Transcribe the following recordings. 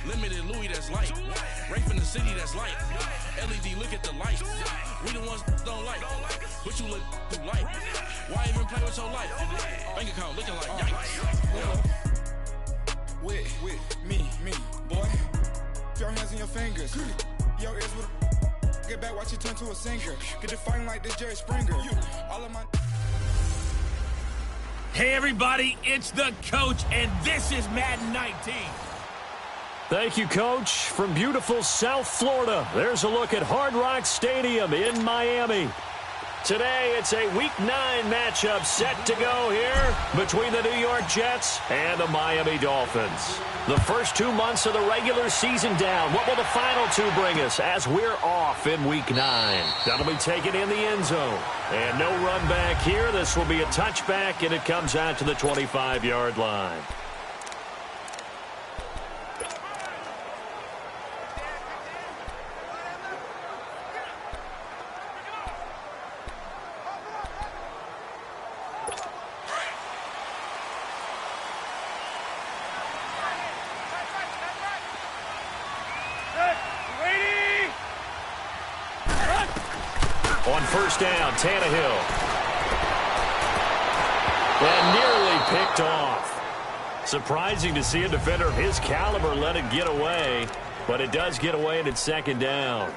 Limited Louis that's light. Rafe in the city that's light. LED look at the lights. We the ones don't like. But you look through light. Why even play with your life? Bank account looking like yikes. Yeah. With me, boy. Put your hands on your fingers. Your ears with a get back, watch you turn to a singer. Get the fighting like this Jerry Springer. All of my. Hey everybody, it's the coach, and this is Madden 19. Thank you, Coach. From beautiful South Florida, there's a look at Hard Rock Stadium in Miami. Today, it's a Week 9 matchup set to go here between the New York Jets and the Miami Dolphins. The first 2 months of the regular season down. What will the final two bring us as we're off in Week 9? That'll be taken in the end zone. And no run back here. This will be a touchback, and it comes out to the 25-yard line. On first down, Tannehill. And nearly picked off. Surprising to see a defender of his caliber let it get away, but it does get away and it's second down.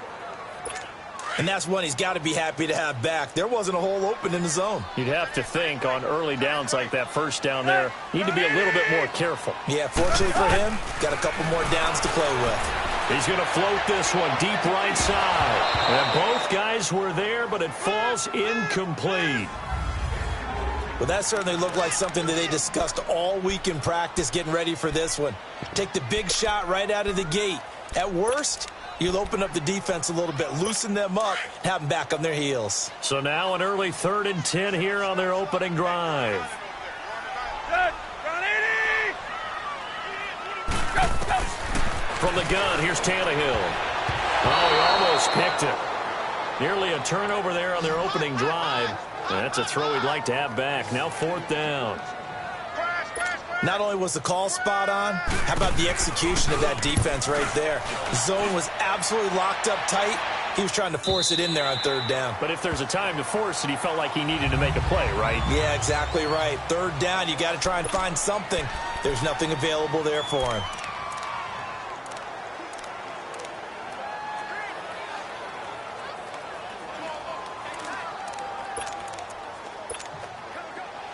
And that's one he's got to be happy to have back. There wasn't a hole open in the zone. You'd have to think on early downs like that first down there, need to be a little bit more careful. Yeah, fortunately for him, got a couple more downs to play with. He's going to float this one deep right side. And both guys were there, but it falls incomplete. Well, that certainly looked like something that they discussed all week in practice getting ready for this one. Take the big shot right out of the gate. At worst, you'll open up the defense a little bit, loosen them up, have them back on their heels. So now an early 3rd and 10 here on their opening drive. From the gun, here's Tannehill. Oh, he almost picked it. Nearly a turnover there on their opening drive. And that's a throw he'd like to have back. Now 4th down. Not only was the call spot on, how about the execution of that defense right there? The zone was absolutely locked up tight. He was trying to force it in there on 3rd down. But if there's a time to force it, he felt like he needed to make a play, right? Yeah, exactly right. 3rd down, you got to try and find something. There's nothing available there for him.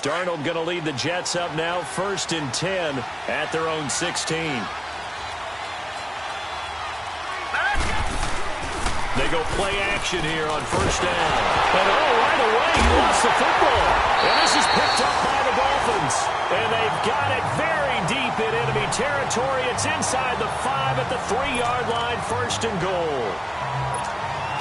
Darnold going to lead the Jets up now, 1st and 10 at their own 16. They go play action here on 1st down. And right away, he lost the football. And this is picked up by the Dolphins. And they've got it very deep in enemy territory. It's inside the 5 at the 3-yard line, 1st and goal.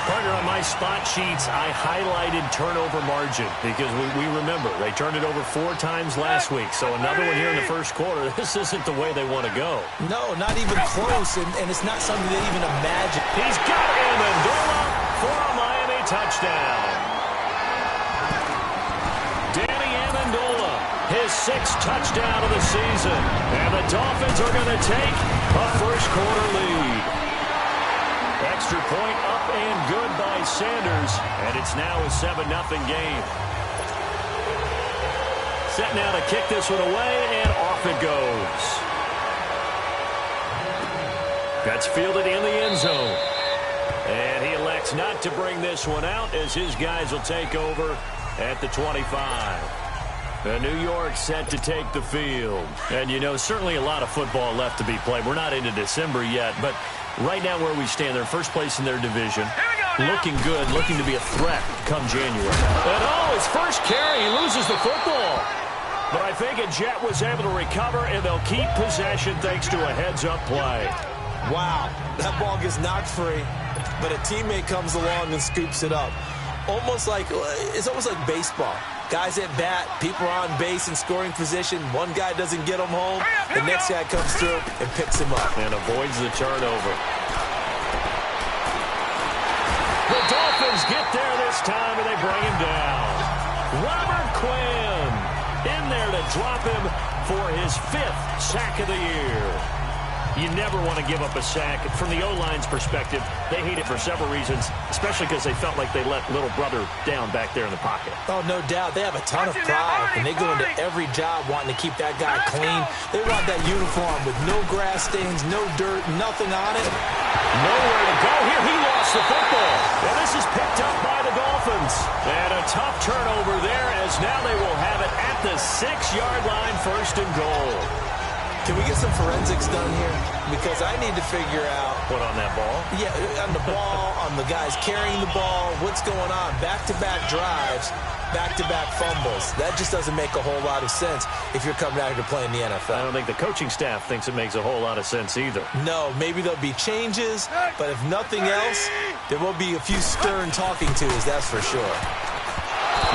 Partner, on my spot sheets, I highlighted turnover margin because we remember they turned it over 4 times last week. So another one here in the first quarter. This isn't the way they want to go. No, not even close, and it's not something they even imagine. He's got Amendola for a Miami touchdown. Danny Amendola, his 6th touchdown of the season. And the Dolphins are going to take a first-quarter lead. Extra point up and good by Sanders, and it's now a 7-0 game. Set now to kick this one away, and off it goes. That's fielded in the end zone. And he elects not to bring this one out as his guys will take over at the 25. And New York set to take the field. And, you know, certainly a lot of football left to be played. We're not into December yet, but right now where we stand, they're first place in their division. Looking good, looking to be a threat come January. And his first carry, he loses the football. But I think a Jet was able to recover, and they'll keep possession thanks to a heads-up play. Wow, that ball gets knocked free, but a teammate comes along and scoops it up. It's almost like baseball. Guys at bat, people are on base in scoring position. One guy doesn't get him home. The next guy comes through and picks him up. And avoids the turnover. The Dolphins get there this time, and they bring him down. Robert Quinn in there to drop him for his 5th sack of the year. You never want to give up a sack. From the O-line's perspective, they hate it for several reasons, especially because they felt like they let little brother down back there in the pocket. Oh, no doubt. They have a ton of pride, and they go into every job wanting to keep that guy clean. They want that uniform with no grass stains, no dirt, nothing on it. Nowhere to go here. He lost the football. And this is picked up by the Dolphins. And a tough turnover there, as now they will have it at the 6-yard line, 1st and goal. Can we get some forensics done here? Because I need to figure out... What, on that ball? Yeah, on the ball, on the guys carrying the ball, what's going on? Back-to-back drives, back-to-back fumbles. That just doesn't make a whole lot of sense if you're coming out here to play in the NFL. I don't think the coaching staff thinks it makes a whole lot of sense either. No, maybe there'll be changes, but if nothing else, there will be a few stern talking tos, that's for sure.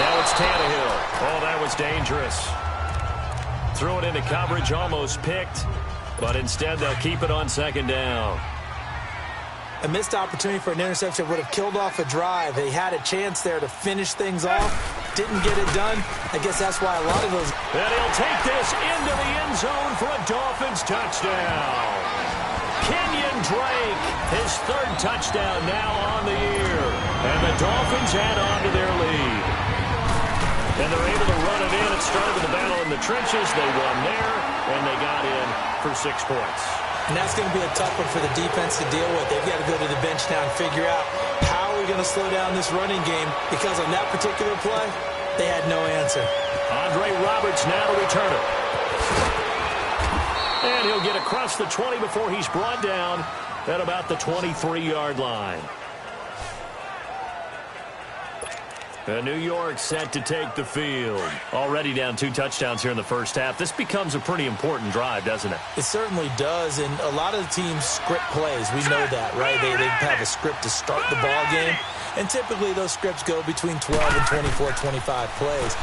Now it's Tannehill. Oh, that was dangerous. Threw it into coverage, almost picked, but instead they'll keep it on 2nd down. A missed opportunity for an interception would have killed off a drive. They had a chance there to finish things off. Didn't get it done. I guess that's why a lot of those... And he'll take this into the end zone for a Dolphins touchdown. Kenyon Drake, his 3rd touchdown now on the year. And the Dolphins add on to their lead. And they're able to run it in. It started with the battle in the trenches. They won there, and they got in for 6 points. And that's going to be a tough one for the defense to deal with. They've got to go to the bench now and figure out how are we going to slow down this running game, because on that particular play, they had no answer. Andre Roberts now to return it. And he'll get across the 20 before he's brought down at about the 23-yard line. New York set to take the field. Already down 2 touchdowns here in the first half. This becomes a pretty important drive, doesn't it? It certainly does, and a lot of the teams script plays. We know that, right? They have a script to start the ball game, and typically those scripts go between 12 and 24, 25 plays.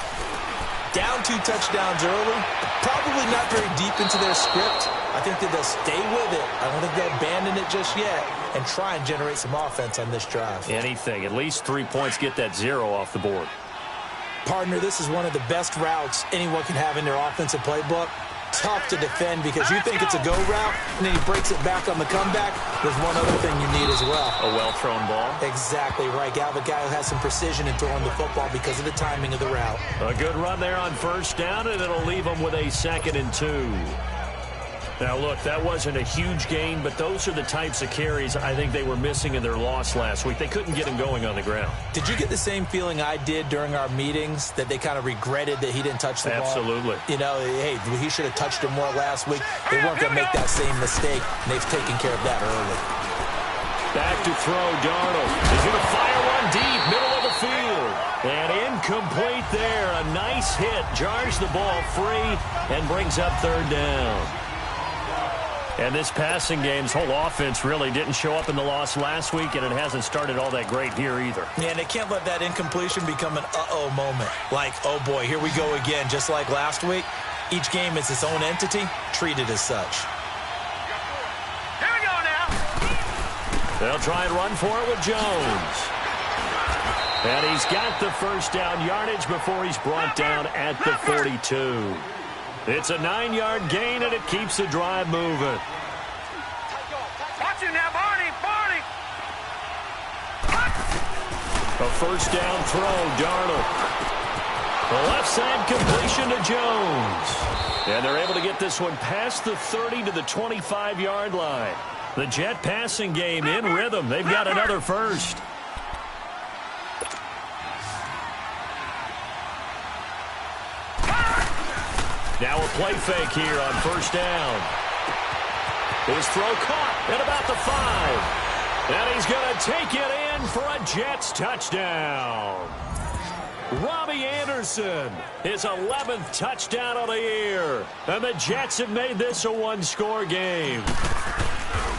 Down 2 touchdowns early, probably not very deep into their script. I think that they'll stay with it. I don't think they'll abandon it just yet and try and generate some offense on this drive. Anything. At least 3 points, get that 0 off the board. Partner, this is one of the best routes anyone can have in their offensive playbook. Tough to defend because you think it's a go route, and then he breaks it back on the comeback. There's one other thing you need as well. A well-thrown ball? Exactly right. You have a guy who has some precision in throwing the football because of the timing of the route. A good run there on 1st down, and it'll leave them with a 2nd and 2. Now, look, that wasn't a huge gain, but those are the types of carries I think they were missing in their loss last week. They couldn't get him going on the ground. Did you get the same feeling I did during our meetings, that they kind of regretted that he didn't touch the ball? Absolutely. You know, hey, he should have touched it more last week. They weren't going to make that same mistake, and they've taken care of that early. Back to throw, Darnold. He's going to fire one deep, middle of the field. And incomplete there. A nice hit. Jars the ball free and brings up 3rd down. And this passing game's whole offense really didn't show up in the loss last week, and it hasn't started all that great here either. Yeah, and they can't let that incompletion become an uh-oh moment. Like, oh boy, here we go again, just like last week. Each game is its own entity, treated as such. Here we go now. They'll try and run for it with Jones. And he's got the 1st down yardage before he's brought down at the 42. It's a 9-yard gain, and it keeps the drive moving. Watch him now, Barney. A 1st down throw, Darnold. The left side completion to Jones. And they're able to get this one past the 30 to the 25-yard line. The Jet passing game in rhythm. They've got another 1st. Now a play fake here on 1st down. His throw caught at about the 5. And he's going to take it in for a Jets touchdown. Robbie Anderson, his 11th touchdown of the year. And the Jets have made this a 1-score game.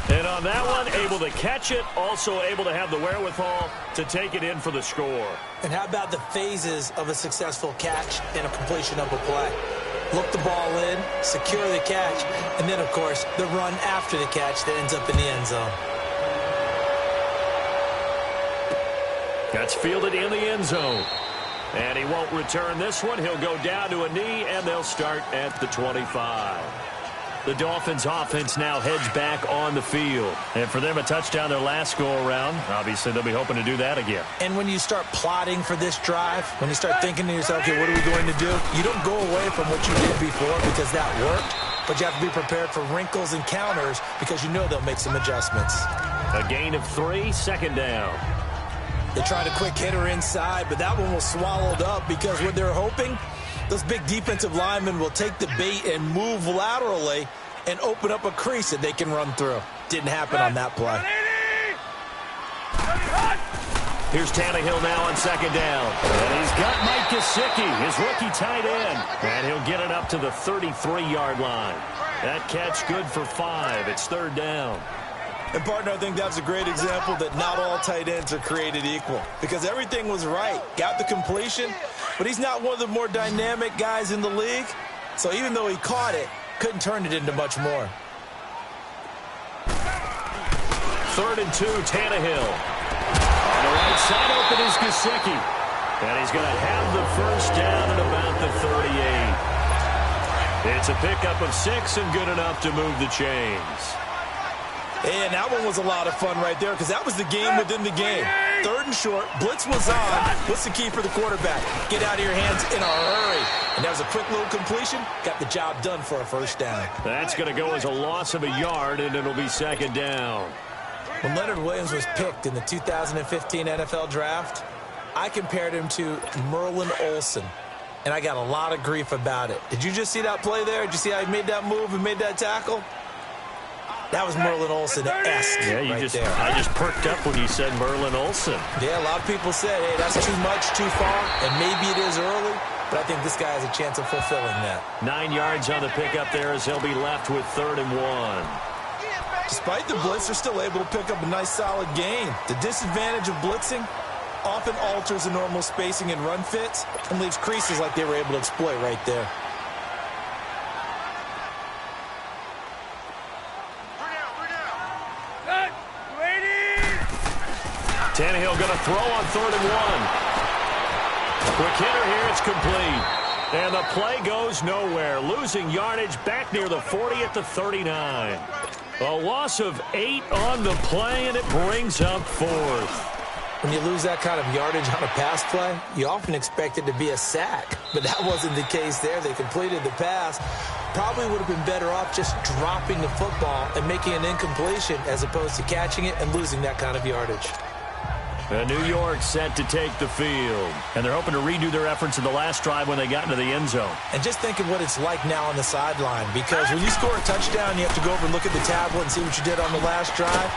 And on that one, able to catch it, also able to have the wherewithal to take it in for the score. And how about the phases of a successful catch and a completion of a play? Look the ball in, secure the catch, and then, of course, the run after the catch that ends up in the end zone. That's fielded in the end zone. And he won't return this one. He'll go down to a knee, and they'll start at the 25. The Dolphins offense now heads back on the field. And for them, a touchdown their last go-around. Obviously, they'll be hoping to do that again. And when you start plotting for this drive, when you start thinking to yourself, okay, what are we going to do? You don't go away from what you did before because that worked. But you have to be prepared for wrinkles and counters because you know they'll make some adjustments. A gain of 3, second down. They tried a quick hitter inside, but that one was swallowed up because what they're hoping, those big defensive linemen will take the bait and move laterally and open up a crease that they can run through. Didn't happen on that play. Here's Tannehill now on second down. And he's got Mike Gesicki, his rookie tight end. And he'll get it up to the 33-yard line. That catch good for 5. It's third down. And, partner, I think that's a great example that not all tight ends are created equal because everything was right. Got the completion, but he's not one of the more dynamic guys in the league. So even though he caught it, couldn't turn it into much more. 3rd and 2, Tannehill. On the right side open is Gesicki. And he's going to have the first down at about the 38. It's a pickup of 6 and good enough to move the chains. And that one was a lot of fun right there because that was the game within the game. 3rd and short, blitz was on. What's the key for the quarterback? Get out of your hands in a hurry. And that was a quick little completion. Got the job done for a first down. That's going to go as a loss of a yard, and it'll be second down. When Leonard Williams was picked in the 2015 NFL Draft, I compared him to Merlin Olsen. And I got a lot of grief about it. Did you just see that play there? Did you see how he made that move and made that tackle? That was Merlin Olsen-esque there. I just perked up when you said Merlin Olsen. Yeah, a lot of people said, hey, that's too much, too far, and maybe it is early, but I think this guy has a chance of fulfilling that. 9 yards on the pickup there as he'll be left with 3rd and 1. Despite the blitz, they're still able to pick up a nice, solid gain. The disadvantage of blitzing often alters the normal spacing and run fits and leaves creases like they were able to exploit right there. Tannehill going to throw on 3rd and 1. Quick hitter here, it's complete. And the play goes nowhere. Losing yardage back near the 40 at the 39. A loss of 8 on the play, and it brings up 4th. When you lose that kind of yardage on a pass play, you often expect it to be a sack. But that wasn't the case there. They completed the pass. Probably would have been better off just dropping the football and making an incompletion as opposed to catching it and losing that kind of yardage. New York set to take the field. And they're hoping to redo their efforts in the last drive when they got into the end zone. And just think of what it's like now on the sideline. Because when you score a touchdown, you have to go over and look at the tablet and see what you did on the last drive.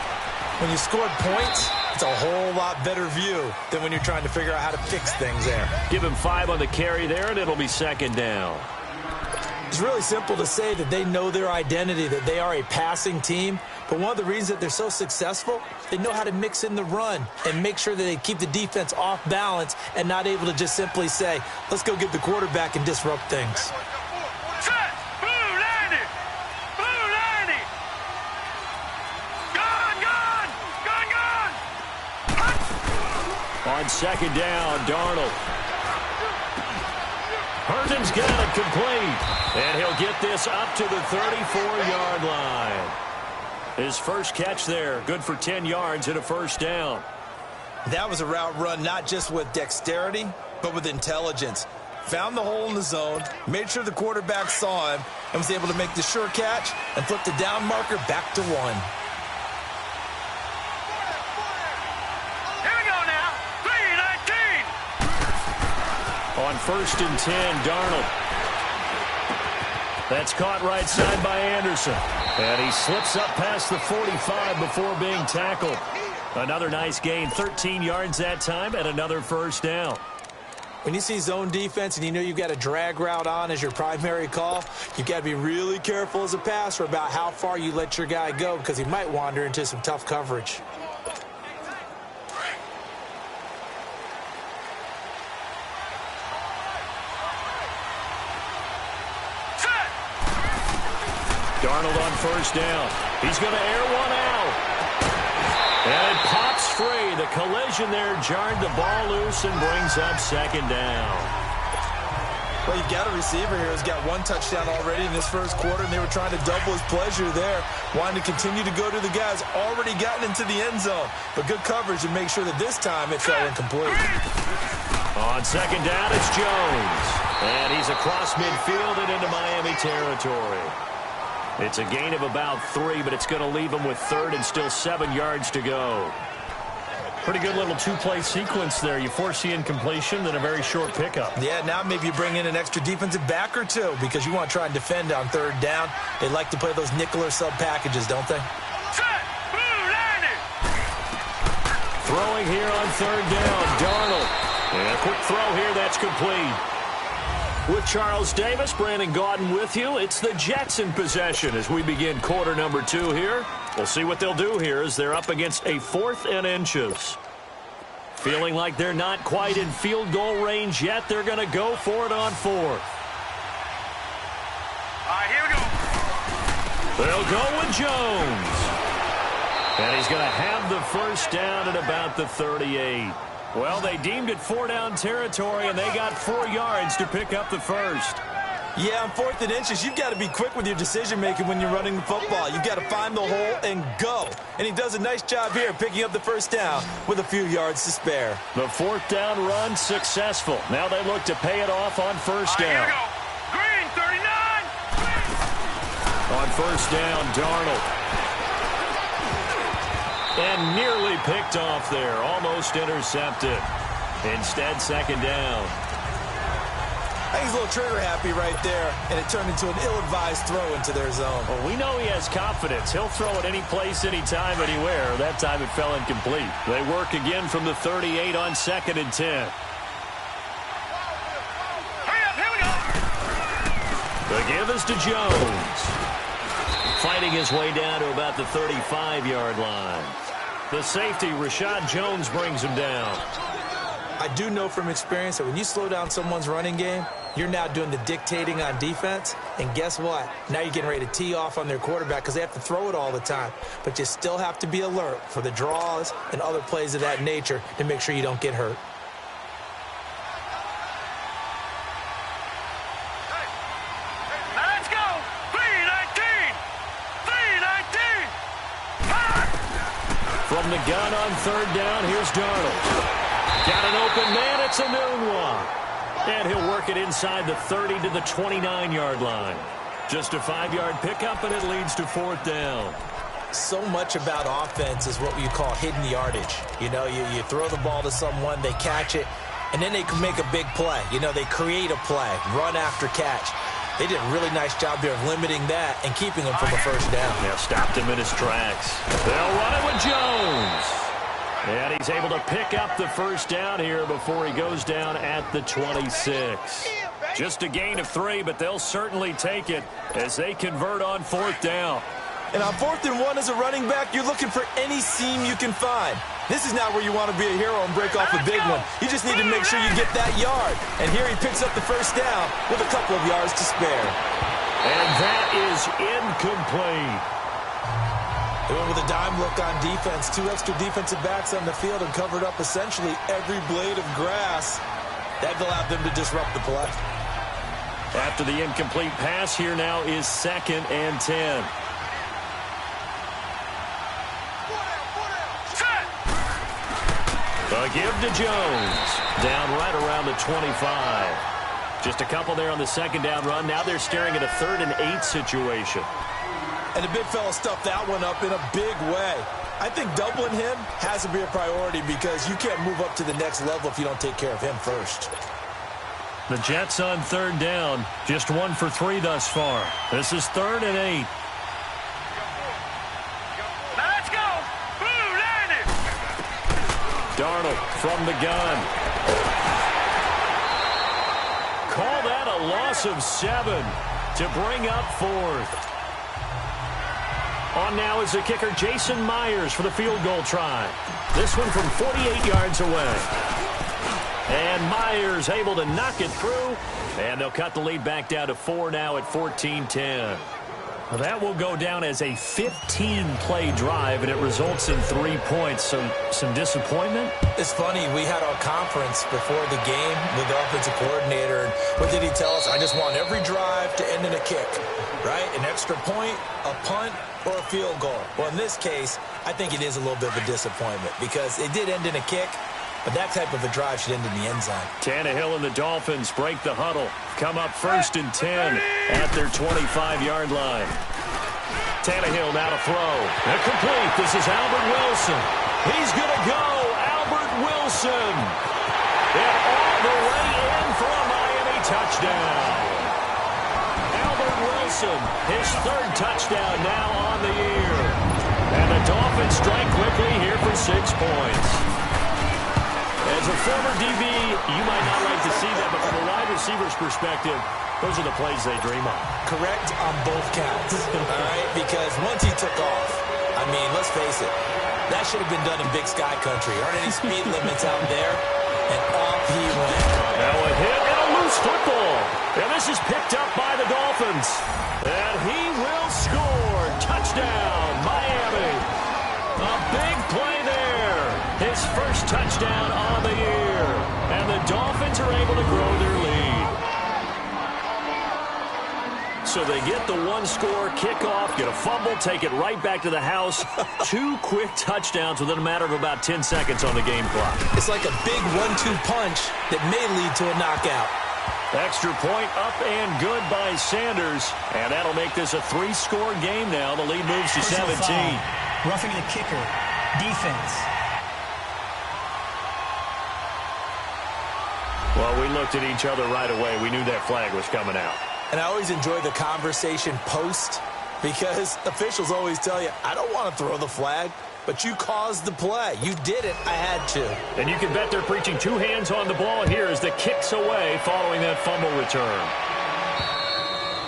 When you scored points, it's a whole lot better view than when you're trying to figure out how to fix things there. Give him 5 on the carry there, and it'll be second down. It's really simple to say that they know their identity, that they are a passing team. But one of the reasons that they're so successful, they know how to mix in the run and make sure that they keep the defense off balance and not able to just simply say, let's go get the quarterback and disrupt things. Set! Blue 90! Blue 90! Gone! On second down, Darnold. Herndon's got it complete. And he'll get this up to the 34-yard line. His first catch there, good for 10 yards and a first down. That was a route run not just with dexterity, but with intelligence. Found the hole in the zone, made sure the quarterback saw him, and was able to make the sure catch and flip the down marker back to 1. Here we go now. 3-19. On 1st and 10, Darnold. That's caught right side by Anderson. And he slips up past the 45 before being tackled. Another nice gain, 13 yards that time, and another first down. When you see zone defense and you know you've got a drag route on as your primary call, you've got to be really careful as a passer about how far you let your guy go because he might wander into some tough coverage. Darnold on first down. He's going to air one out. And it pops free. The collision there jarred the ball loose and brings up second down. Well, you've got a receiver here who's got one touchdown already in his first quarter, and they were trying to double his pleasure there, wanting to continue to go to the guys already gotten into the end zone. But good coverage to make sure that this time it fell incomplete. On second down, it's Jones. And he's across midfield and into Miami territory. It's a gain of about 3, but it's going to leave him with third and still 7 yards to go. Pretty good little two-play sequence there. You force the incompletion, then a very short pickup. Yeah, now maybe you bring in an extra defensive back or two because you want to try and defend on third down. They like to play those nickel or sub packages, don't they? Throwing here on third down, Darnold. And a quick throw here, that's complete. With Charles Davis, Brandon Gaudin with you. It's the Jets in possession as we begin quarter number 2 here. We'll see what they'll do here as they're up against a 4th and inches. Feeling like they're not quite in field goal range yet. They're going to go for it on 4th. All right, here we go. They'll go with Jones. And he's going to have the first down at about the 38. Well, they deemed it 4-down territory, and they got 4 yards to pick up the first. Yeah, on 4th and inches, you've got to be quick with your decision-making when you're running the football. You've got to find the hole and go. And he does a nice job here picking up the first down with a few yards to spare. The 4th down run successful. Now they look to pay it off on first down. Here we go. Green, 39. On first down, Darnold. And nearly picked off there. Almost intercepted. Instead, second down. I think he's a little trigger happy right there, and it turned into an ill-advised throw into their zone. Well, we know he has confidence. He'll throw it any place, anytime, anywhere. That time it fell incomplete. They work again from the 38 on 2nd and 10. Hurry up, here we go. The give is to Jones. Fighting his way down to about the 35-yard line. The safety, Rashad Jones, brings him down. I do know from experience that when you slow down someone's running game, you're now doing the dictating on defense. And guess what? Now you're getting ready to tee off on their quarterback because they have to throw it all the time. But you still have to be alert for the draws and other plays of that nature to make sure you don't get hurt. Let's go. 319. 319. From the gun on third down, here's Darnold. Got an open man, it's a noon one. And he'll work it inside the 30 to the 29-yard line. Just a 5-yard pickup, and it leads to 4th down. So much about offense is what you call hidden yardage. You know, you throw the ball to someone, they catch it, and then they can make a big play. You know, they create a play, run after catch. They did a really nice job there of limiting that and keeping him from a first down. Yeah, stopped him in his tracks. They'll run it with Jones. And he's able to pick up the first down here before he goes down at the 26. Just a gain of 3, but they'll certainly take it as they convert on 4th down. And on 4th and 1 as a running back, you're looking for any seam you can find. This is not where you want to be a hero and break off a big one. You just need to make sure you get that yard. And here he picks up the first down with a couple of yards to spare. And that is incomplete. They went with a dime look on defense. 2 extra defensive backs on the field and covered up essentially every blade of grass. That allowed them to disrupt the play. After the incomplete pass, here now is 2nd and 10. A give to Jones. Down right around the 25. Just a couple there on the second down run. Now they're staring at a 3rd and 8 situation. And the big fella stuffed that one up in a big way. I think doubling him has to be a priority because you can't move up to the next level if you don't take care of him first. The Jets on third down. Just 1 for 3 thus far. This is 3rd and 8. Let's go. Blue landed. Darnold from the gun. Call that a loss of 7 to bring up 4th. On now is the kicker, Jason Myers, for the field goal try. This one from 48 yards away. And Myers able to knock it through. And they'll cut the lead back down to 4 now at 14-10. Well, that will go down as a 15-play drive, and it results in 3 points. So some disappointment? It's funny. We had our conference before the game with the offensive coordinator. And what did he tell us? I just want every drive to end in a kick, right? An extra point, a punt, or a field goal. Well, in this case, I think it is a little bit of a disappointment because it did end in a kick, but that type of a drive should end in the end zone. Tannehill and the Dolphins break the huddle. Come up 1st and 10 at their 25-yard line. Tannehill now to throw. And complete. This is Albert Wilson. He's going to go. Albert Wilson. And all the way in for a Miami touchdown. Albert Wilson, his 3rd touchdown now on the year. And the Dolphins strike quickly here for 6 points. As a former DB, you might not like to see that, but from a wide receiver's perspective, those are the plays they dream of. Correct on both counts, all right? Because once he took off, I mean, let's face it, that should have been done in Big Sky Country. Aren't any speed limits out there? And off he went. Now a hit and a loose football. And this is picked up by the Dolphins. And he will score. Touchdown, Miami. A big play there. His first touchdown on the year. And the Dolphins are able to grow their lead. So they get the 1-score kickoff, get a fumble, take it right back to the house. 2 quick touchdowns within a matter of about 10 seconds on the game clock. It's like a big 1-2 punch that may lead to a knockout. Extra point up and good by Sanders. And that'll make this a 3-score game now. The lead moves to 17. Roughing the kicker. Defense. Well, we looked at each other right away. We knew that flag was coming out. And I always enjoy the conversation post because officials always tell you, I don't want to throw the flag, but you caused the play. You did it. I had to. And you can bet they're preaching 2 hands on the ball here as the kick's away following that fumble return.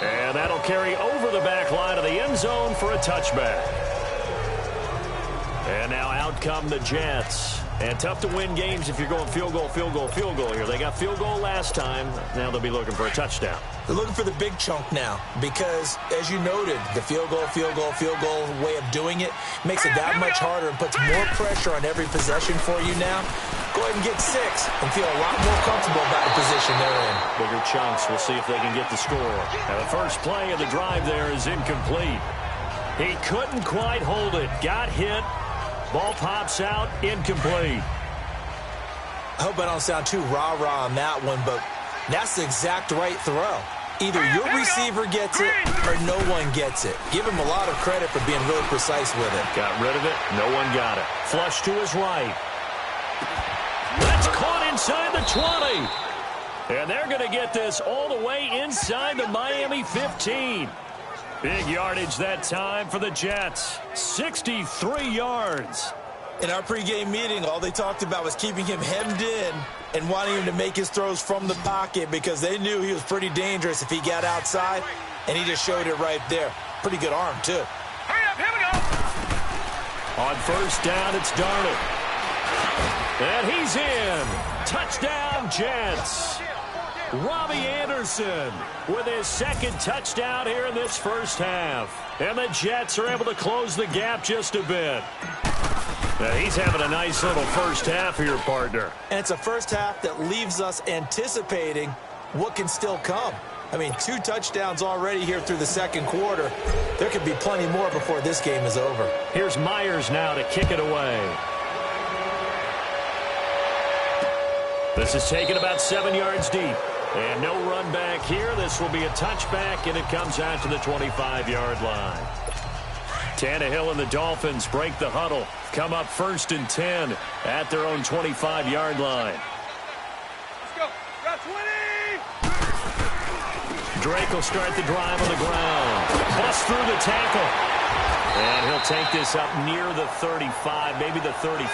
And that'll carry over the back line of the end zone for a touchback. And now out come the Jets. And tough to win games if you're going field goal, field goal, field goal here. They got field goal last time. Now they'll be looking for a touchdown. They're looking for the big chunk now because, as you noted, the field goal way of doing it makes it that much harder and puts more pressure on every possession for you now. Go ahead and get 6 and feel a lot more comfortable about the position they're in. Bigger chunks. We'll see if they can get the score. Now the first play of the drive there is incomplete. He couldn't quite hold it. Got hit. Ball pops out, incomplete. I hope I don't sound too rah-rah on that one, but that's the exact right throw. Either your receiver gets it or no one gets it. Give him a lot of credit for being really precise with it. Got rid of it. No one got it. Flush to his right. That's caught inside the 20. And they're going to get this all the way inside the Miami 15. Big yardage that time for the Jets. 63 yards. In our pregame meeting, all they talked about was keeping him hemmed in and wanting him to make his throws from the pocket because they knew he was pretty dangerous if he got outside, and he just showed it right there. Pretty good arm, too. Hurry up, here we go. On first down, it's Darnold. And he's in. Touchdown, Jets. Robbie Anderson with his 2nd touchdown here in this first half. And the Jets are able to close the gap just a bit. Now he's having a nice little first half here, partner. And it's a first half that leaves us anticipating what can still come. I mean, 2 touchdowns already here through the 2nd quarter. There could be plenty more before this game is over. Here's Myers now to kick it away. This is taken about 7 yards deep. And no run back here. This will be a touchback, and it comes out to the 25-yard line. Tannehill and the Dolphins break the huddle. Come up 1st and 10 at their own 25-yard line. Let's go. Got 20. Drake will start the drive on the ground. Bust through the tackle. And he'll take this up near the 35, maybe the 34.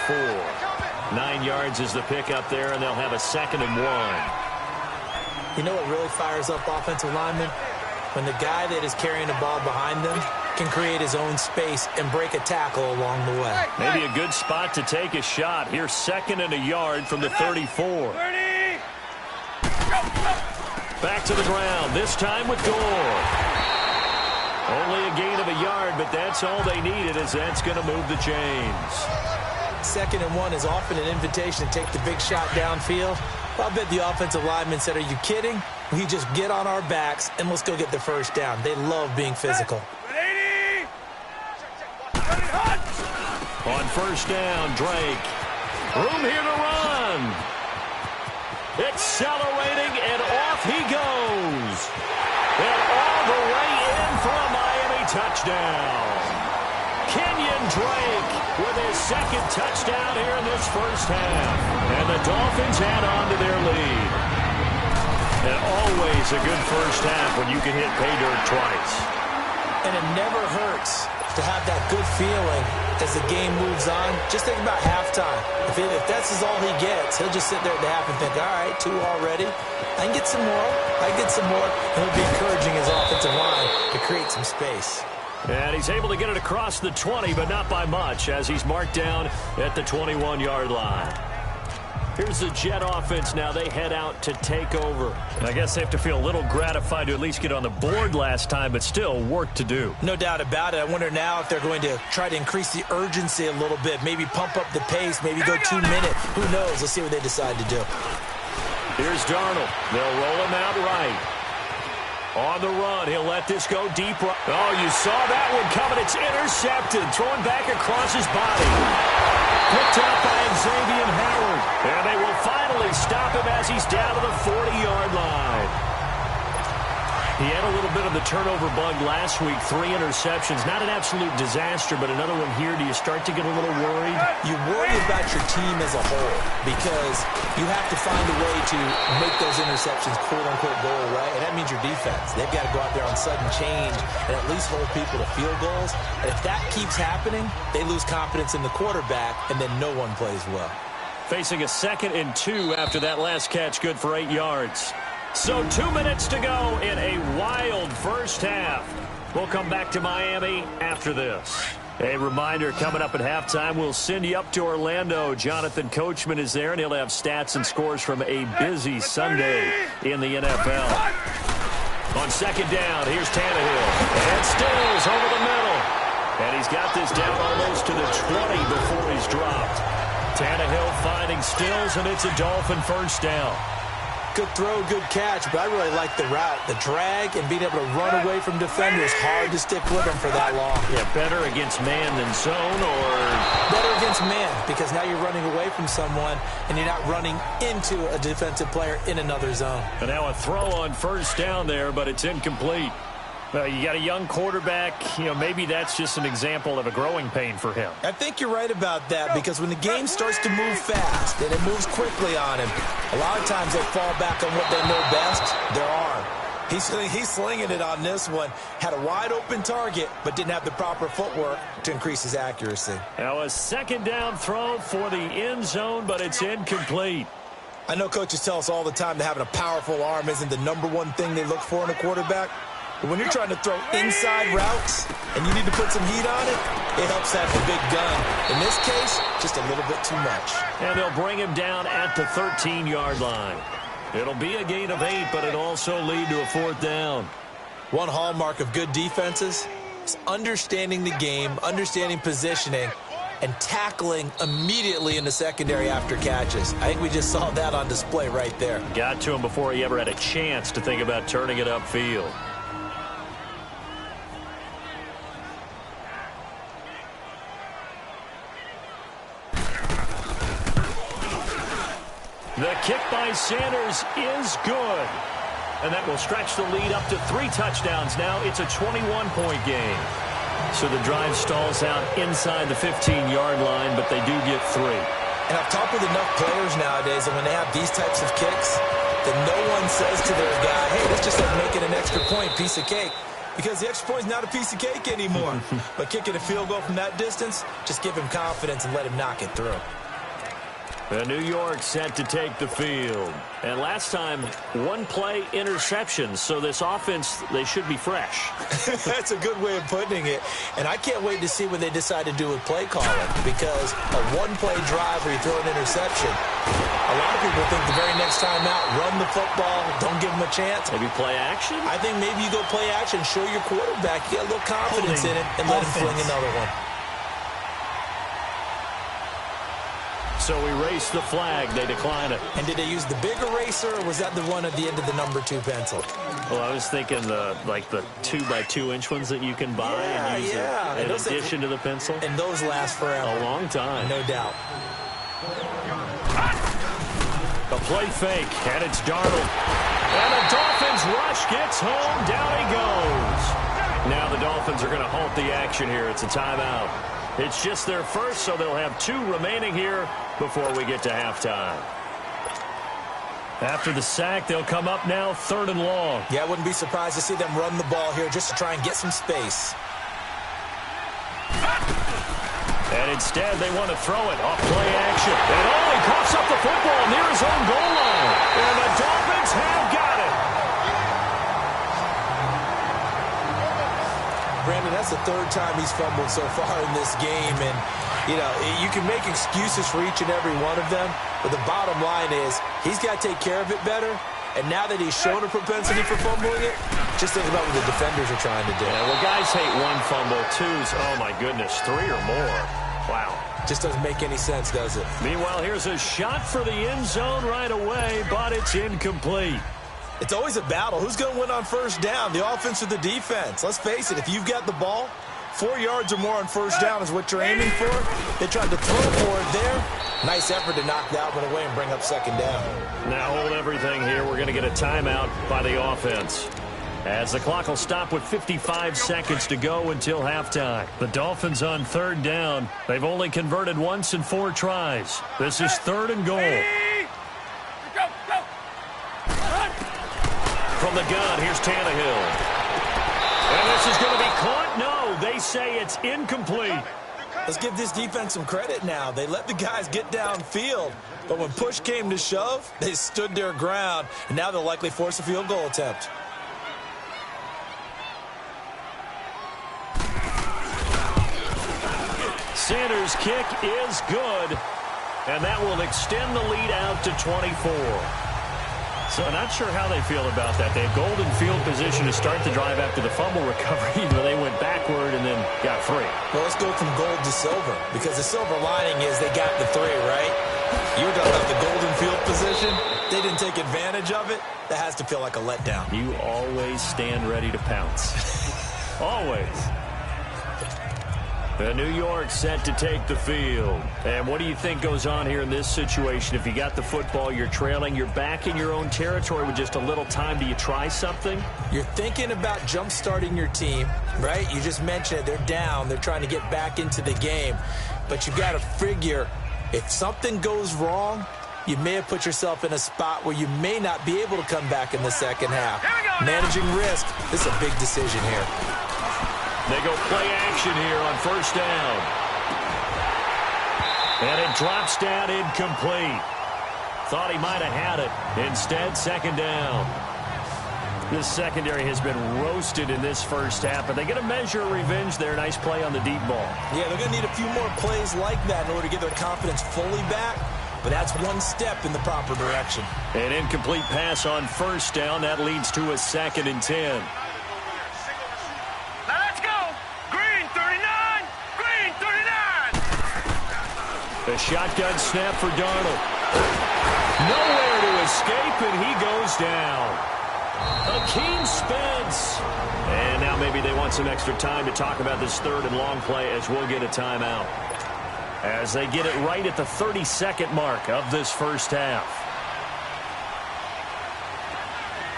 9 yards is the pickup there, and they'll have a 2nd and 1. You know what really fires up offensive linemen? When the guy that is carrying the ball behind them can create his own space and break a tackle along the way. Maybe a good spot to take a shot. Here's 2nd and a yard from the 34. 30. Back to the ground, this time with Gore. Only a gain of a yard, but that's all they needed, as that's going to move the chains. 2nd and 1 is often an invitation to take the big shot downfield. I'll bet the offensive lineman said, are you kidding? We just get on our backs and let's go get the first down. They love being physical. On 1st down, Drake. Room here to run. Accelerating, and off he goes. And all the way in for a Miami touchdown. Kenyon Drake with his 2nd touchdown here in this first half. And the Dolphins add on to their lead. And always a good first half when you can hit pay dirt twice. And it never hurts to have that good feeling as the game moves on. Just think about halftime. If that's all he gets, he'll just sit there at the half and think, all right, 2 already. I can get some more. I can get some more. And he'll be encouraging his offensive line to create some space. And he's able to get it across the 20, but not by much, as he's marked down at the 21-yard line. Here's the Jet offense now. They head out to take over. I guess they have to feel a little gratified to at least get on the board last time, but still work to do. No doubt about it. I wonder now if they're going to try to increase the urgency a little bit, maybe pump up the pace, maybe go 2 minutes. Who knows? Let's see what they decide to do. Here's Darnold. They'll roll him out right. On the run, he'll let this go deep. Oh, you saw that one coming. It's intercepted. Throwing back across his body. Picked up by Xavier Howard. And they will finally stop him as he's down to the 40-yard line. He had a little bit of the turnover bug last week. 3 interceptions. Not an absolute disaster, but another one here. Do you start to get a little worried? You worry about your team as a whole because you have to find a way to make those interceptions quote-unquote go away, and that means your defense. They've got to go out there on sudden change and at least hold people to field goals. And if that keeps happening, they lose confidence in the quarterback, and then no one plays well. Facing a 2nd and 2 after that last catch, good for 8 yards. So 2 minutes to go in a wild first half. We'll come back to Miami after this. A reminder, coming up at halftime, we'll send you up to Orlando. Jonathan Coachman is there, and he'll have stats and scores from a busy Sunday in the NFL. On 2nd down, here's Tannehill. And Stills over the middle. And he's got this down almost to the 20 before he's dropped. Tannehill finding Stills, and it's a Dolphin first down. Good throw, good catch, but I really like the route. The drag and being able to run away from defenders. Hard to stick with them for that long. Yeah, better against man than zone, or? Better against man, because now you're running away from someone and you're not running into a defensive player in another zone. And now a throw on 1st down there, but it's incomplete. You got a young quarterback. Maybe that's just an example of a growing pain for him. I think you're right about that, because when the game starts to move fast and it moves quickly on him, a lot of times they fall back on what they know best, their arm. He's slinging it on this one. Had a wide open target, but didn't have the proper footwork to increase his accuracy. Now a 2nd down throw for the end zone, but it's incomplete. I know coaches tell us all the time that having a powerful arm isn't the #1 thing they look for in a quarterback. But when you're trying to throw inside routes and you need to put some heat on it, it helps have the big gun. In this case, just a little bit too much. And they'll bring him down at the 13-yard line. It'll be a gain of 8, but it'll also lead to a 4th down. One hallmark of good defenses is understanding the game, understanding positioning, and tackling immediately in the secondary after catches. I think we just saw that on display right there. Got to him before he ever had a chance to think about turning it upfield. The kick by Sanders is good. And that will stretch the lead up to 3 touchdowns now. It's a 21-point game. So the drive stalls out inside the 15-yard line, but they do get 3. And I've talked with enough players nowadays that when they have these types of kicks, that no one says to their guy, hey, that's just like making an extra point, piece of cake. Because the extra point is not a piece of cake anymore. But kicking a field goal from that distance, just give him confidence and let him knock it through. New York set to take the field. And last time, 1-play interception. So this offense, they should be fresh. That's a good way of putting it. And I can't wait to see what they decide to do with play calling. Because a 1-play drive where you throw an interception, A lot of people think the very next time out, run the football, don't give them a chance. Maybe play action? I think maybe you go play action, show your quarterback, you get a little confidence in it, and let him fling another one. So erase the flag. They decline it. And did they use the big eraser, or was that the one at the end of the number 2 pencil? Well, I was thinking the 2x2-inch ones that you can buy and use in addition to the pencil. And those last forever. A long time. No doubt. A play fake, and it's Darnold. And the Dolphins rush gets home. Down he goes. Now the Dolphins are going to halt the action here. It's a timeout. It's just their first, so they'll have 2 remaining here before we get to halftime. After the sack, they'll come up now 3rd and long. Yeah, I wouldn't be surprised to see them run the ball here just to try and get some space. And instead, they want to throw it off play action. And he coughs up the football near his own goal line. And the Dolphins have got it. Brandon, that's the 3rd time he's fumbled so far in this game. And, you can make excuses for each and every one of them. But the bottom line is he's got to take care of it better. And now that he's shown a propensity for fumbling it, just think about what the defenders are trying to do. Yeah, well, guys hate 1 fumble, 2s. Oh, my goodness, 3 or more. Wow. Just doesn't make any sense, does it? Meanwhile, here's a shot for the end zone right away, but it's incomplete. It's always a battle. Who's going to win on first down, the offense or the defense? Let's face it, if you've got the ball, 4 yards or more on first down is what you're aiming for. They tried to throw for it there. Nice effort to knock that one away and bring up 2nd down. Now hold everything here. We're going to get a timeout by the offense, as the clock will stop with 55 seconds to go until halftime. The Dolphins on 3rd down. They've only converted once in 4 tries. This is 3rd and goal. From the gun, here's Tannehill. And this is going to be caught. No, they say it's incomplete. Let's give this defense some credit now. They let the guys get downfield, but when push came to shove, they stood their ground, and now they'll likely force a field goal attempt. Sanders' kick is good, and that will extend the lead out to 24. So not sure how they feel about that. They had golden field position to start the drive after the fumble recovery, but they went backward and then got 3. Well, let's go from gold to silver, because the silver lining is they got the 3, right? You were talking about the golden field position. They didn't take advantage of it. That has to feel like a letdown. You always stand ready to pounce. Always. The New York set to take the field. And what do you think goes on here in this situation? If you got the football, you're trailing, you're back in your own territory with just a little time. Do you try something? You're thinking about jump-starting your team, right? You just mentioned it. They're down. They're trying to get back into the game. But you've got to figure, if something goes wrong, you may have put yourself in a spot where you may not be able to come back in the second half. Managing risk, this is a big decision here. They go play action here on 1st down. And it drops down incomplete. Thought he might have had it. Instead, 2nd down. This secondary has been roasted in this first half, but they get a measure of revenge there. Nice play on the deep ball. Yeah, they're going to need a few more plays like that in order to get their confidence fully back. But that's one step in the proper direction. An incomplete pass on 1st down. That leads to a 2nd and 10. A shotgun snap for Darnold. Nowhere to escape, and he goes down. Akeem Spence. And now maybe they want some extra time to talk about this 3rd and long play, as we'll get a timeout. As they get it right at the 32nd mark of this first half.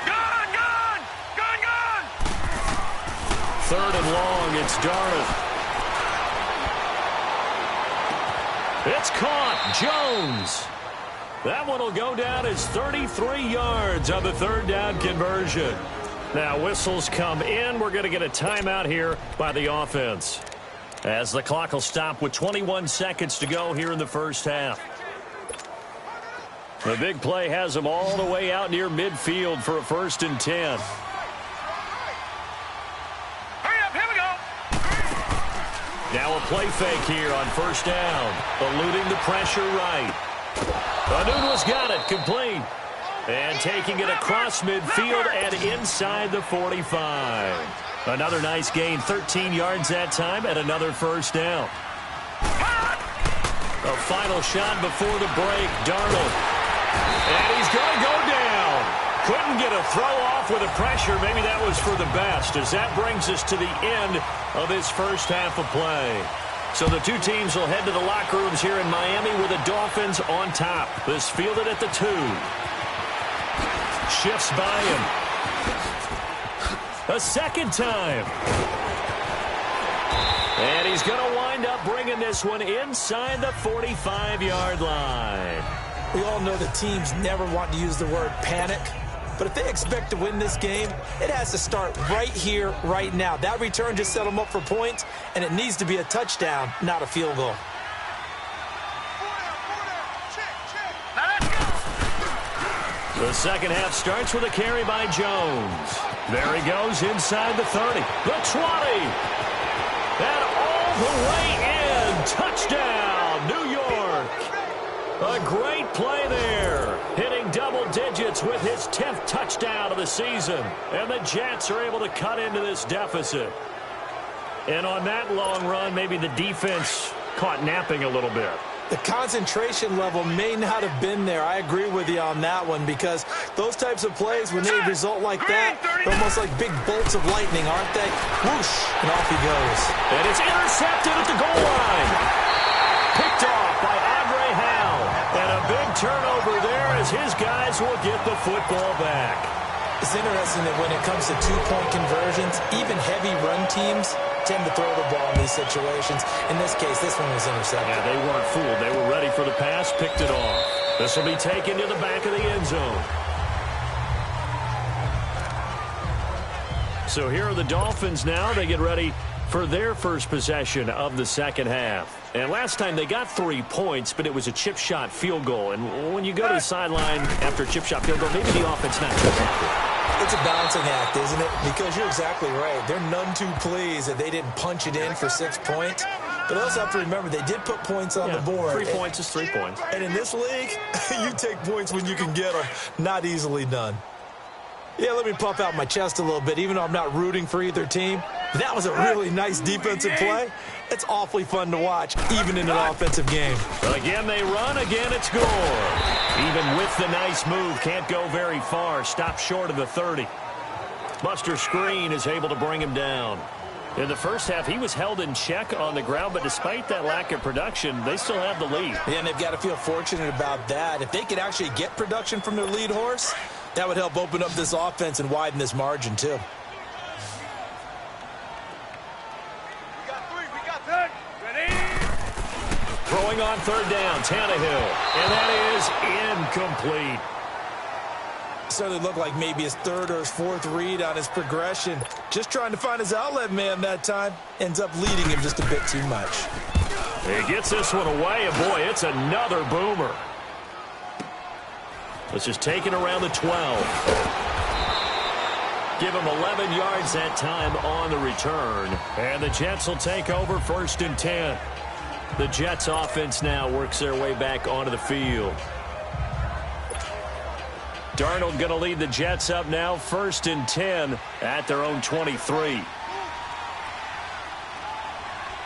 Gun! 3rd and long, it's Darnold. It's caught. Jones. That one will go down as 33 yards on the 3rd down conversion. Now whistles come in. We're going to get a timeout here by the offense, as the clock will stop with 21 seconds to go here in the first half. The big play has them all the way out near midfield for a 1st and 10. Now a play fake here on 1st down. Eluding the pressure right. Anuno's got it, complete. And taking it across midfield and inside the 45. Another nice gain, 13 yards that time, and another first down. A final shot before the break, Darnold. And he's going to go down. Couldn't get a throw off with the pressure. Maybe that was for the best, as that brings us to the end of this first half of play. So the two teams will head to the locker rooms here in Miami with the Dolphins on top. This fielded at the 2. Shifts by him. A second time. And he's going to wind up bringing this one inside the 45-yard line. We all know the teams never want to use the word panic. But if they expect to win this game, it has to start right here, right now. That return just set them up for points, and it needs to be a touchdown, not a field goal. The second half starts with a carry by Jones. There he goes inside the 30, the 20, and all the way in. Touchdown, New York. A great play there, hitting double digits with his 10th touchdown of the season. And the Jets are able to cut into this deficit. And on that long run, maybe the defense caught napping a little bit. The concentration level may not have been there. I agree with you on that one, because those types of plays, when they result like that, they're almost like big bolts of lightning, aren't they? Whoosh, and off he goes. And it's intercepted at the goal line. Picked off by Andre Howe. And a big turnover there as his guys will get the football back. It's interesting that when it comes to two-point conversions, even heavy run teams tend to throw the ball in these situations. In this case, this one was intercepted. Yeah, they weren't fooled. They were ready for the pass, picked it off. This will be taken to the back of the end zone. So here are the Dolphins now. They get ready for their first possession of the second half. And last time they got 3 points, but it was a chip shot field goal. And when you go to the sideline after a chip shot field goal, maybe the offense not too happy. It's a balancing act, isn't it? Because you're exactly right. They're none too pleased that they didn't punch it in for 6 points. But they also have to remember they did put points on the board. 3 points is 3 points. And in this league, you take points when you can get them. Not easily done. Yeah, let me puff out my chest a little bit, even though I'm not rooting for either team. That was a really nice defensive play. It's awfully fun to watch, even in an offensive game. Again, they run. Again, it's Gore. Even with the nice move, can't go very far. Stops short of the 30. Buster Screen is able to bring him down. In the first half, he was held in check on the ground, but despite that lack of production, they still have the lead. Yeah, and they've got to feel fortunate about that. If they could actually get production from their lead horse, that would help open up this offense and widen this margin, too. Throwing on third down, Tannehill, and that is incomplete. Certainly looked like maybe his third or his fourth read on his progression. Just trying to find his outlet man that time. Ends up leading him just a bit too much. He gets this one away, and boy, it's another boomer. This is taken around the 12. Give him 11 yards that time on the return. And the Jets will take over 1st and 10. The Jets offense now works their way back onto the field. Darnold going to lead the Jets up now, 1st and 10 at their own 23.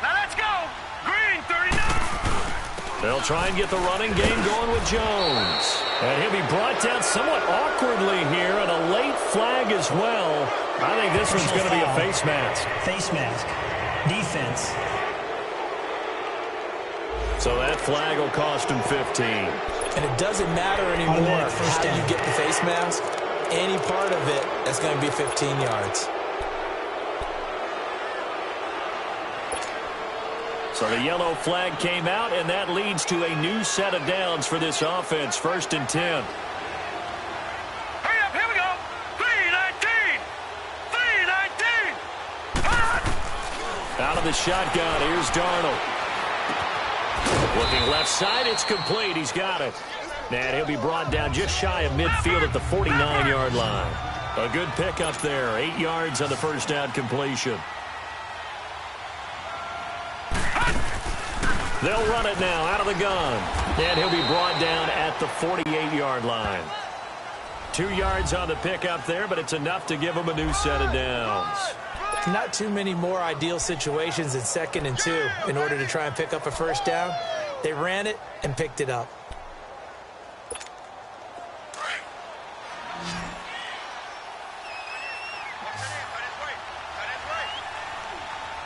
Now let's go. Green, 39. They'll try and get the running game going with Jones. And he'll be brought down somewhat awkwardly here, and a late flag as well. I think this one's going to be a face mask. Face mask. Defense. So that flag will cost him 15. And it doesn't matter anymore how you get the face mask. Any part of it, that's going to be 15 yards. So the yellow flag came out, and that leads to a new set of downs for this offense. 1st and 10. Hurry up, here we go. 3-19. 3-19. Out of the shotgun, here's Darnold. Looking left side, it's complete. He's got it. And he'll be brought down just shy of midfield at the 49-yard line. A good pickup there. 8 yards on the first down completion. They'll run it now out of the gun. And he'll be brought down at the 48-yard line. 2 yards on the pickup there, but it's enough to give him a new set of downs. Not too many more ideal situations in 2nd and 2 in order to try and pick up a first down. They ran it and picked it up.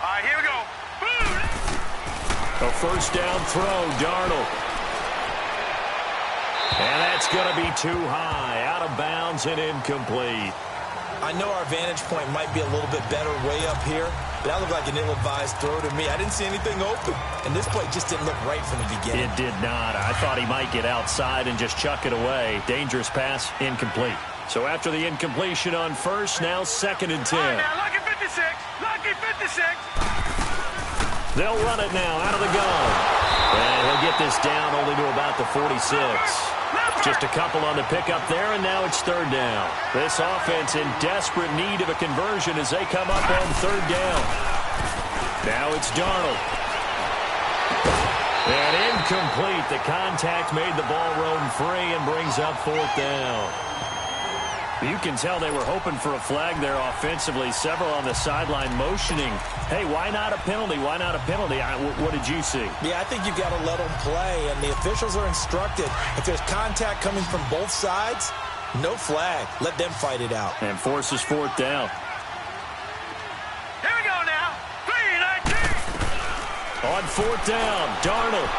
All right, here we go. A first down throw, Darnold. And that's going to be too high, out of bounds and incomplete. I know our vantage point might be a little bit better way up here, but that looked like an ill-advised throw to me. I didn't see anything open, and this play just didn't look right from the beginning. It did not. I thought he might get outside and just chuck it away. Dangerous pass, incomplete. So after the incompletion on first, now 2nd and 10. All right, now, lucky 56. Lucky 56. They'll run it now out of the gun. And he'll get this down only to about the 46. Just a couple on the pickup there, and now it's 3rd down. This offense in desperate need of a conversion as they come up on 3rd down. Now it's Darnold. And incomplete. The contact made the ball roam free and brings up 4th down. You can tell they were hoping for a flag there offensively. Several on the sideline motioning. Hey, why not a penalty? Why not a penalty? What did you see? Yeah, I think you've got to let them play, and the officials are instructed. If there's contact coming from both sides, no flag. Let them fight it out. And forces 4th down. Here we go now. 3-19. On 4th down, Darnold.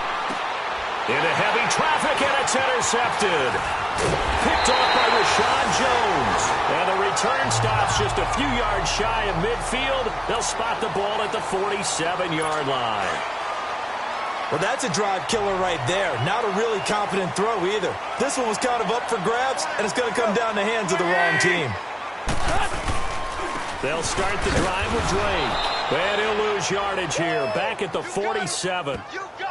Into heavy traffic, and it's intercepted. Picked off by Rashad Jones. And the return stops just a few yards shy of midfield. They'll spot the ball at the 47-yard line. Well, that's a drive killer right there. Not a really confident throw either. This one was kind of up for grabs, and it's going to come down the hands of the wrong team. They'll start the drive with Drake. And he'll lose yardage here, back at the 47.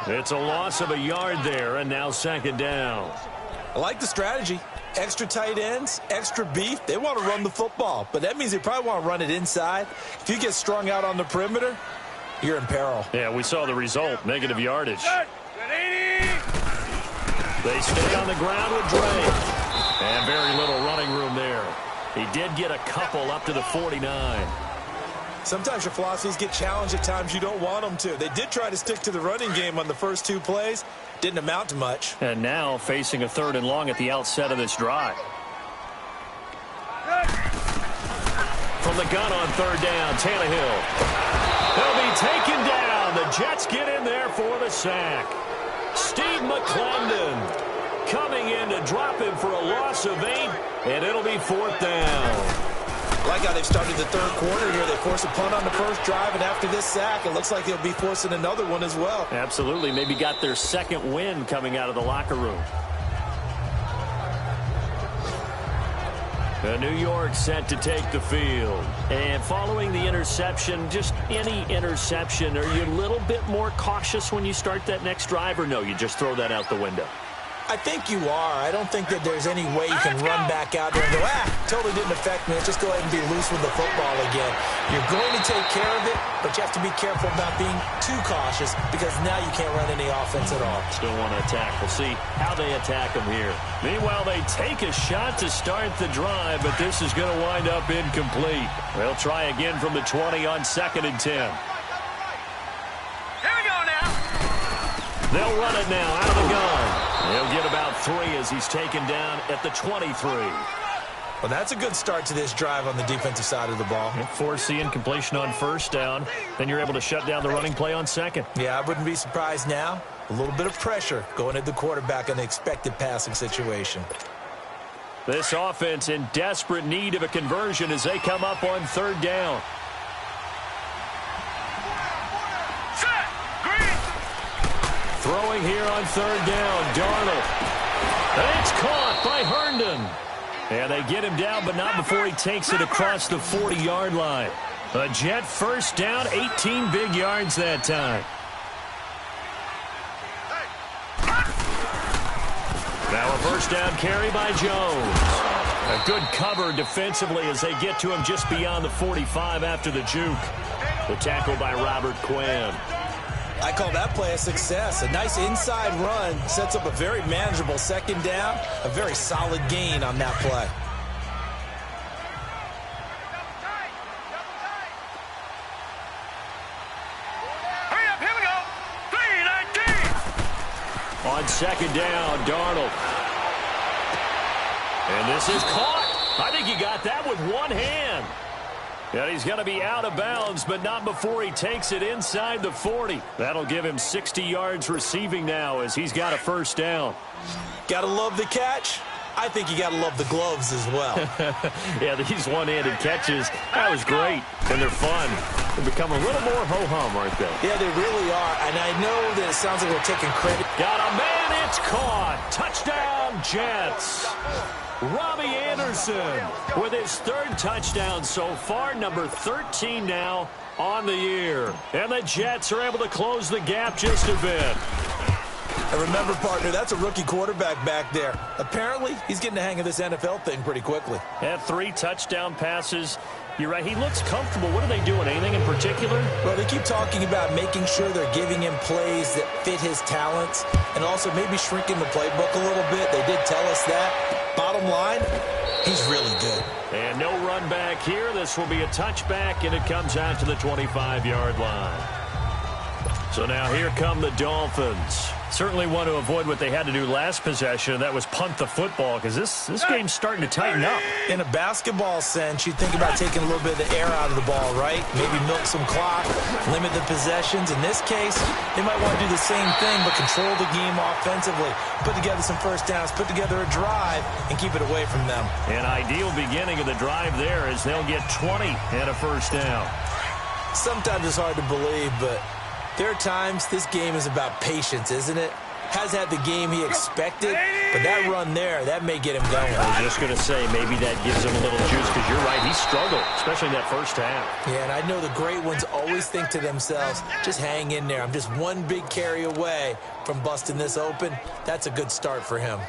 It's a loss of a yard there, and now 2nd down. I like the strategy. Extra tight ends, extra beef. They want to run the football, but that means they probably want to run it inside. If you get strung out on the perimeter, you're in peril. Yeah, we saw the result, negative yardage. They stay on the ground with Drake. And very little running room there. He did get a couple up to the 49. Sometimes your philosophies get challenged at times you don't want them to. They did try to stick to the running game on the first 2 plays. Didn't amount to much. And now facing a 3rd and long at the outset of this drive. From the gun on 3rd down, Tannehill. They'll be taken down. The Jets get in there for the sack. Steve McClendon coming in to drop him for a loss of 8, and it'll be 4th down. I like how they've started the 3rd quarter here. They force a punt on the first drive, and after this sack, it looks like they'll be forcing another one as well. Absolutely. Maybe got their 2nd win coming out of the locker room. New York set to take the field. And following the interception, just any interception, are you a little bit more cautious when you start that next drive, or no, you just throw that out the window? I think you are. I don't think that there's any way you can run back out there and go, totally didn't affect me. Let's just go ahead and be loose with the football again. You're going to take care of it, but you have to be careful about being too cautious because now you can't run any offense at all. Still want to attack. We'll see how they attack them here. Meanwhile, they take a shot to start the drive, but this is going to wind up incomplete. They'll try again from the 20 on 2nd and 10. Here we go now. They'll run it now out of the gun. He'll get about 3 as he's taken down at the 23. Well, that's a good start to this drive on the defensive side of the ball. Force the incompletion on 1st down. Then you're able to shut down the running play on 2nd. Yeah, I wouldn't be surprised now. A little bit of pressure going at the quarterback in the expected passing situation. This offense in desperate need of a conversion as they come up on 3rd down. Throwing here on 3rd down, Darnold. And it's caught by Herndon. And they get him down, but not before he takes it across the 40-yard line. A Jet first down, 18 big yards that time. Now a first down carry by Jones. A good cover defensively as they get to him just beyond the 45 after the juke. The tackle by Robert Quinn. I call that play a success. A nice inside run sets up a very manageable second down, a very solid gain on that play. Hurry up, here we go. 3-19. On second down, Darnold. And this is caught. I think he got that with one hand. And he's going to be out of bounds, but not before he takes it inside the 40. That'll give him 60 yards receiving now as he's got a first down. Gotta love the catch. I think you gotta love the gloves as well. Yeah, these one-handed catches, that was great. And they're fun. They become a little more ho-hum, aren't they? Yeah, they really are. And I know that it sounds like we're taking credit. Got a man, it's caught. Touchdown, Jets. Robbie Anderson with his third touchdown so far, number 13 now on the year. And the Jets are able to close the gap just a bit. And remember, partner, that's a rookie quarterback back there. Apparently, he's getting the hang of this NFL thing pretty quickly. Had 3 touchdown passes. You're right, he looks comfortable. What are they doing? Anything in particular? Well, they keep talking about making sure they're giving him plays that fit his talents and also maybe shrinking the playbook a little bit. They did tell us that. Bottom line, he's really good. And no run back here. This will be a touchback, and it comes out to the 25-yard line. So now here come the Dolphins. Certainly want to avoid what they had to do last possession. That was punt the football because this game's starting to tighten up. In a basketball sense, you'd think about taking a little bit of the air out of the ball, right? Maybe milk some clock, limit the possessions. In this case, they might want to do the same thing but control the game offensively. Put together some first downs, put together a drive, and keep it away from them. An ideal beginning of the drive there is they'll get 20 and a first down. Sometimes it's hard to believe, but there are times this game is about patience, isn't it? Has had the game he expected, but that run there, that may get him going. I was just going to say, maybe that gives him a little juice, because you're right, he struggled, especially in that first half. Yeah, and I know the great ones always think to themselves, just hang in there. I'm just one big carry away from busting this open. That's a good start for him.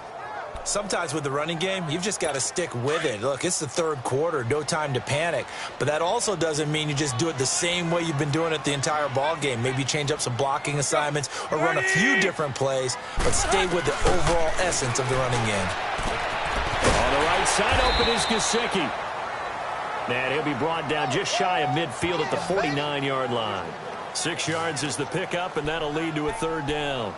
Sometimes with the running game, you've just got to stick with it. Look, it's the third quarter, no time to panic. But that also doesn't mean you just do it the same way you've been doing it the entire ball game. Maybe change up some blocking assignments or run a few different plays, but stay with the overall essence of the running game. On the right side, open is Gesicki. And he'll be brought down just shy of midfield at the 49-yard line. 6 yards is the pickup, and that'll lead to a third down.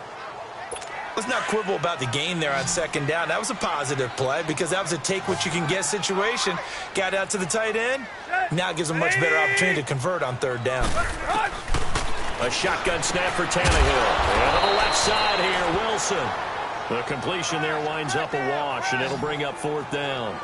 Let's not quibble about the gain there on second down. That was a positive play because that was a take-what-you-can-get situation. Got out to the tight end. Now gives him a much better opportunity to convert on third down. A shotgun snap for Tannehill. And on the left side here, Wilson. The completion there winds up a wash, and it'll bring up fourth down.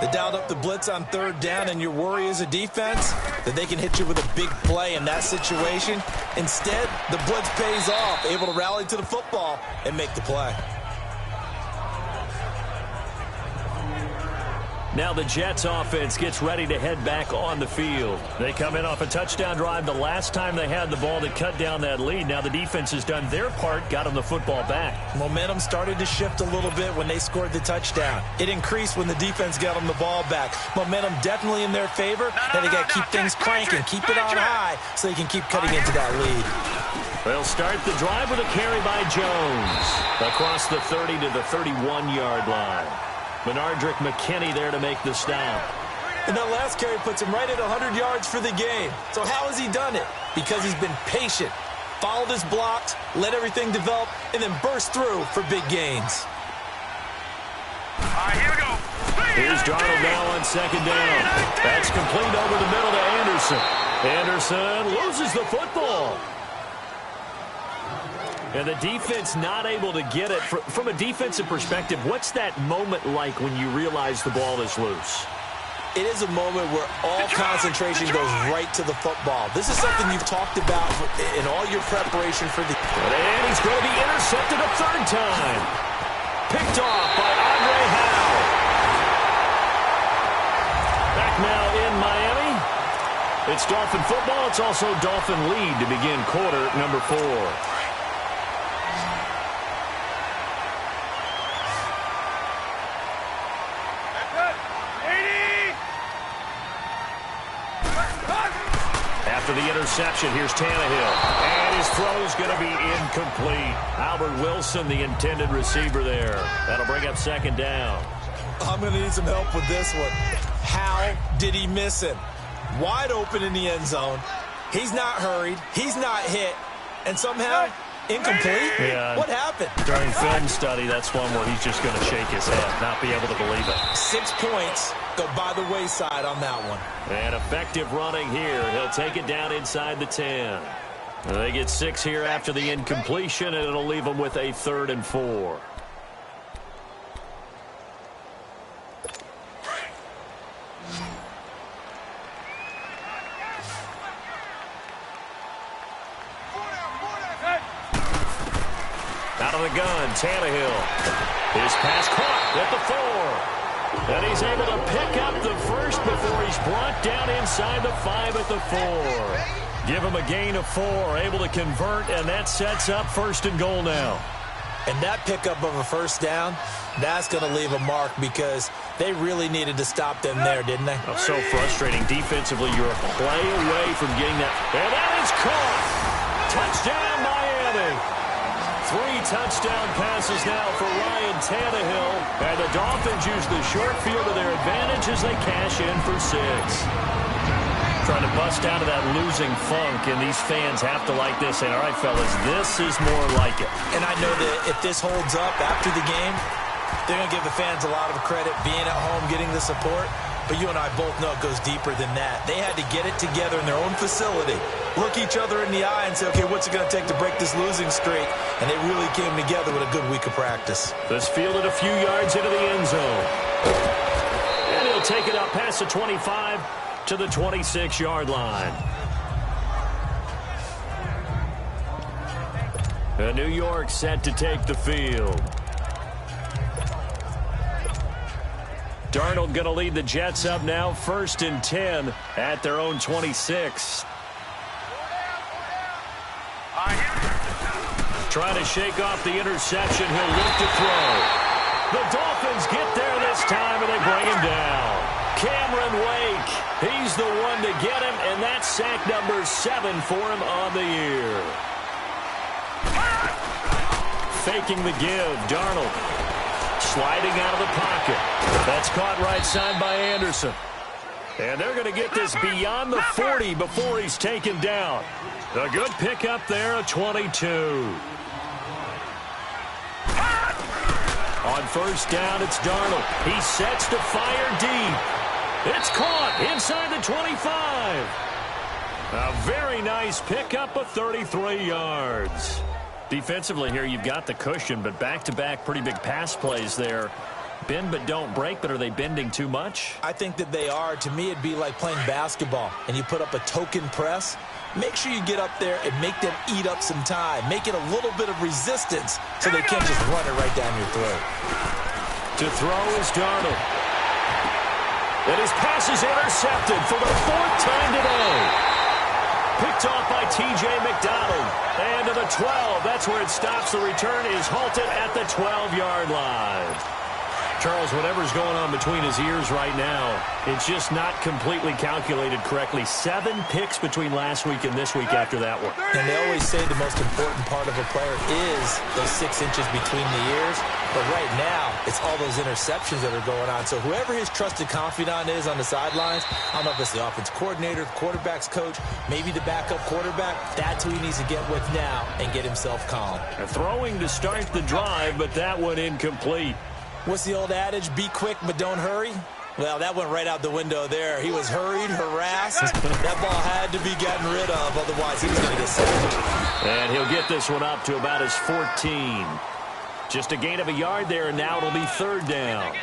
They dialed up the blitz on third down, and your worry as a defense that they can hit you with a big play in that situation. Instead, the blitz pays off, able to rally to the football and make the play. Now the Jets offense gets ready to head back on the field. They come in off a touchdown drive the last time they had the ball to cut down that lead. Now the defense has done their part, got them the football back. Momentum started to shift a little bit when they scored the touchdown. It increased when the defense got them the ball back. Momentum definitely in their favor. Now they got to keep things cranking, keep it on high so they can keep cutting into that lead. They'll start the drive with a carry by Jones. Across the 30 to the 31-yard line. Benardrick McKinney there to make the stop. And that last carry puts him right at 100 yards for the game. So how has he done it? Because he's been patient, followed his blocks, let everything develop, and then burst through for big gains. All right, here we go. Here's Darnold now on second down. That's complete over the middle to Anderson. Anderson loses the football. And the defense not able to get it. From a defensive perspective, what's that moment like when you realize the ball is loose? It is a moment where all concentration goes right to the football. This is something you've talked about in all your preparation for the... And he's going to be intercepted a third time. Picked off by Andre Howe. Back now in Miami. It's Dolphin football. It's also Dolphin lead to begin quarter number 4. after the interception. Here's Tannehill. And his throw's going to be incomplete. Albert Wilson, the intended receiver there. That'll bring up second down. I'm going to need some help with this one. How did he miss him? Wide open in the end zone. He's not hurried. He's not hit. And somehow, incomplete? Yeah. What happened? During film study, that's one where he's just going to shake his head, not be able to believe it. 6 points go by the wayside on that one. And effective running here. He'll take it down inside the 10. They get 6 here after the incompletion, and it'll leave them with a 3rd and 4. Out of the gun, Tannehill. His pass caught at the 4. And he's able to pick up the first before he's brought down inside the 5 at the 4. Give him a gain of 4, able to convert, and that sets up 1st and goal now. And that pickup of a first down, that's going to leave a mark because they really needed to stop them there, didn't they? Oh, so frustrating. Defensively, you're a play away from getting that. And that is caught. Touchdown, Miami. 3 touchdown passes now for Ryan Tannehill. And the Dolphins use the short field to their advantage as they cash in for 6. Trying to bust out of that losing funk, and these fans have to like this. And all right, fellas, this is more like it. And I know that if this holds up after the game, they're going to give the fans a lot of credit being at home, getting the support. But you and I both know it goes deeper than that. They had to get it together in their own facility, look each other in the eye and say, okay, what's it going to take to break this losing streak? And they really came together with a good week of practice. This fielded a few yards into the end zone. And he'll take it up past the 25 to the 26-yard line. New York set to take the field. Darnold going to lead the Jets up now, 1st and 10 at their own 26. Trying to shake off the interception. He'll look to throw. The Dolphins get there this time, and they bring him down. Cameron Wake, he's the one to get him, and that's sack number 7 for him on the year. Faking the give, Darnold. Sliding out of the pocket. That's caught right side by Anderson. And they're going to get this beyond the 40 before he's taken down. A good pickup there, a 22. On 1st down, it's Darnold. He sets to fire deep. It's caught inside the 25. A very nice pickup of 33 yards. Defensively here, you've got the cushion, but back-to-back pretty big pass plays there. Bend but don't break, but are they bending too much? I think that they are. To me, it'd be like playing basketball, and you put up a token press. Make sure you get up there and make them eat up some time. Make it a little bit of resistance so they can't just run it right down your throat. To throw is Darnold. And his pass is intercepted for the 4th time today. Picked off by T.J. McDonald. And to the 12. That's where it stops. The return is halted at the 12-yard line. Charles, whatever's going on between his ears right now, it's just not completely calculated correctly. 7 picks between last week and this week after that one. And they always say the most important part of a player is those 6 inches between the ears. But right now, it's all those interceptions that are going on. So whoever his trusted confidant is on the sidelines, I don't know if it's the offense coordinator, the quarterback's coach, maybe the backup quarterback, that's who he needs to get with now and get himself calm. Throwing to start the drive, but that one incomplete. What's the old adage? Be quick, but don't hurry. Well, that went right out the window there. He was hurried, harassed. That ball had to be gotten rid of, otherwise he was going to get sacked. And he'll get this one up to about his 14. Just a gain of a yard there, and now it'll be 3rd down.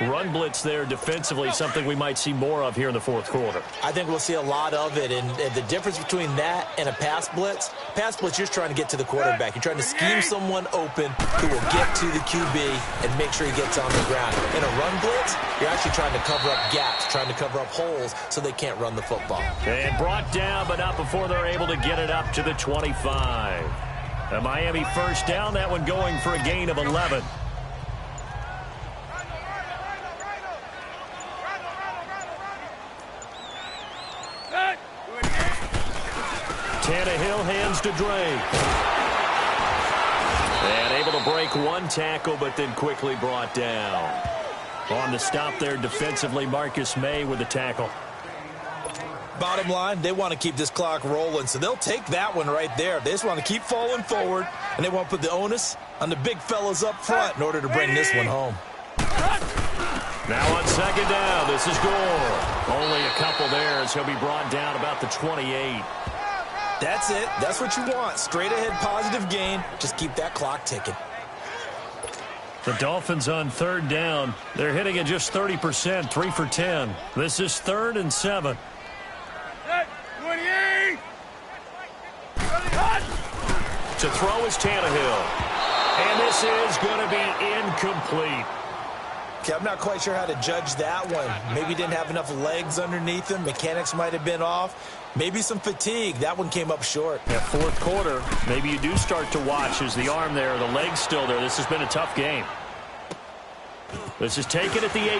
Run blitz there defensively, something we might see more of here in the 4th quarter. I think we'll see a lot of it, and the difference between that and a pass blitz, you're just trying to get to the quarterback. You're trying to scheme someone open who will get to the QB and make sure he gets on the ground. In a run blitz, you're actually trying to cover up gaps, trying to cover up holes so they can't run the football. And brought down, but not before they're able to get it up to the 25. A Miami 1st down, that one going for a gain of 11. Tannehill hands to Drake. And able to break one tackle, but then quickly brought down. On the stop there defensively, Marcus May with the tackle. Bottom line, they want to keep this clock rolling, so they'll take that one right there. They just want to keep falling forward, and they want to put the onus on the big fellas up front in order to bring this one home. Now on second down, this is Gore. Only a couple there as he'll be brought down about the 28. That's it. That's what you want. Straight ahead positive gain. Just keep that clock ticking. The Dolphins on third down. They're hitting at just 30%, 3 for 10. This is 3rd and 7. 28. To throw is Tannehill. And this is going to be incomplete. Okay, I'm not quite sure how to judge that one. Maybe didn't have enough legs underneath him. Mechanics might have been off. Maybe some fatigue. That one came up short. At fourth quarter, maybe you do start to watch as the arm there, the leg's still there. This has been a tough game. This is taken at the 18.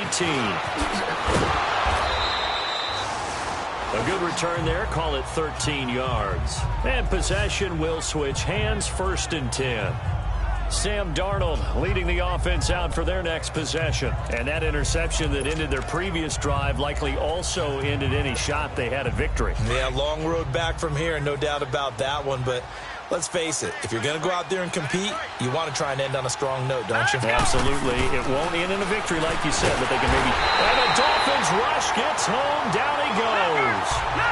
A good return there. Call it 13 yards. And possession will switch hands, 1st and 10. Sam Darnold leading the offense out for their next possession. And that interception that ended their previous drive likely also ended any shot they had at victory. Yeah, long road back from here, no doubt about that one. But let's face it, if you're going to go out there and compete, you want to try and end on a strong note, don't you? Absolutely. It won't end in a victory like you said, but they can maybe... And the Dolphins rush gets home. Down he goes.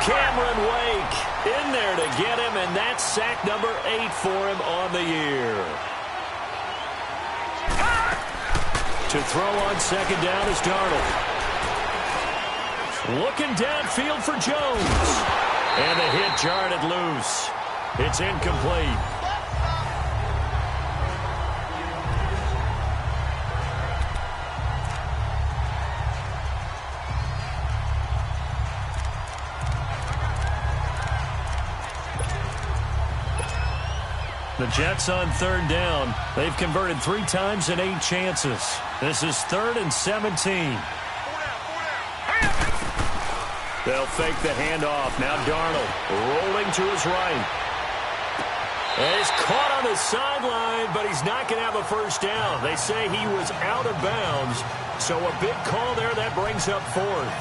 Cameron Wake in there to get him, and that's sack number 8 for him on the year. To throw on second down is Darnold. Looking downfield for Jones. And the hit jarred it loose. It's incomplete. The Jets on third down. They've converted 3 times in 8 chances. This is 3rd and 17. They'll fake the handoff. Now Darnold rolling to his right. And he's caught on the sideline, but he's not going to have a first down. They say he was out of bounds. So a big call there that brings up 4th.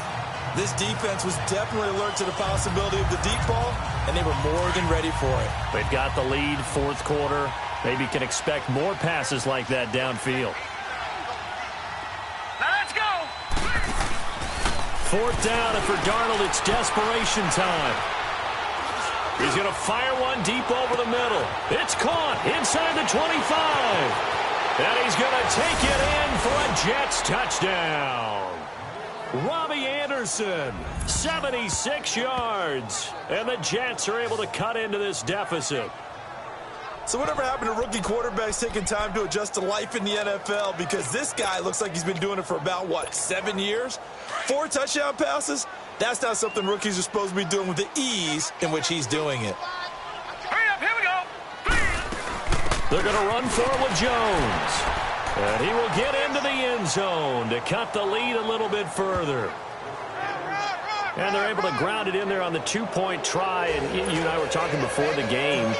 This defense was definitely alert to the possibility of the deep ball, and they were more than ready for it. They've got the lead, 4th quarter. Maybe can expect more passes like that downfield. Now let's go. 4th down, and for Darnold, it's desperation time. He's going to fire one deep over the middle. It's caught inside the 25. And he's going to take it in for a Jets touchdown. Robbie Anderson, 76 yards. And the Jets are able to cut into this deficit. So whatever happened to rookie quarterbacks taking time to adjust to life in the NFL? Because this guy looks like he's been doing it for about, 7 years? 4 touchdown passes? That's not something rookies are supposed to be doing with the ease in which he's doing it. Hurry up, here we go. They're going to run for it with Jones. And he will get into the end zone to cut the lead a little bit further. And they're able to ground it in there on the 2-point try. And you and I were talking before the game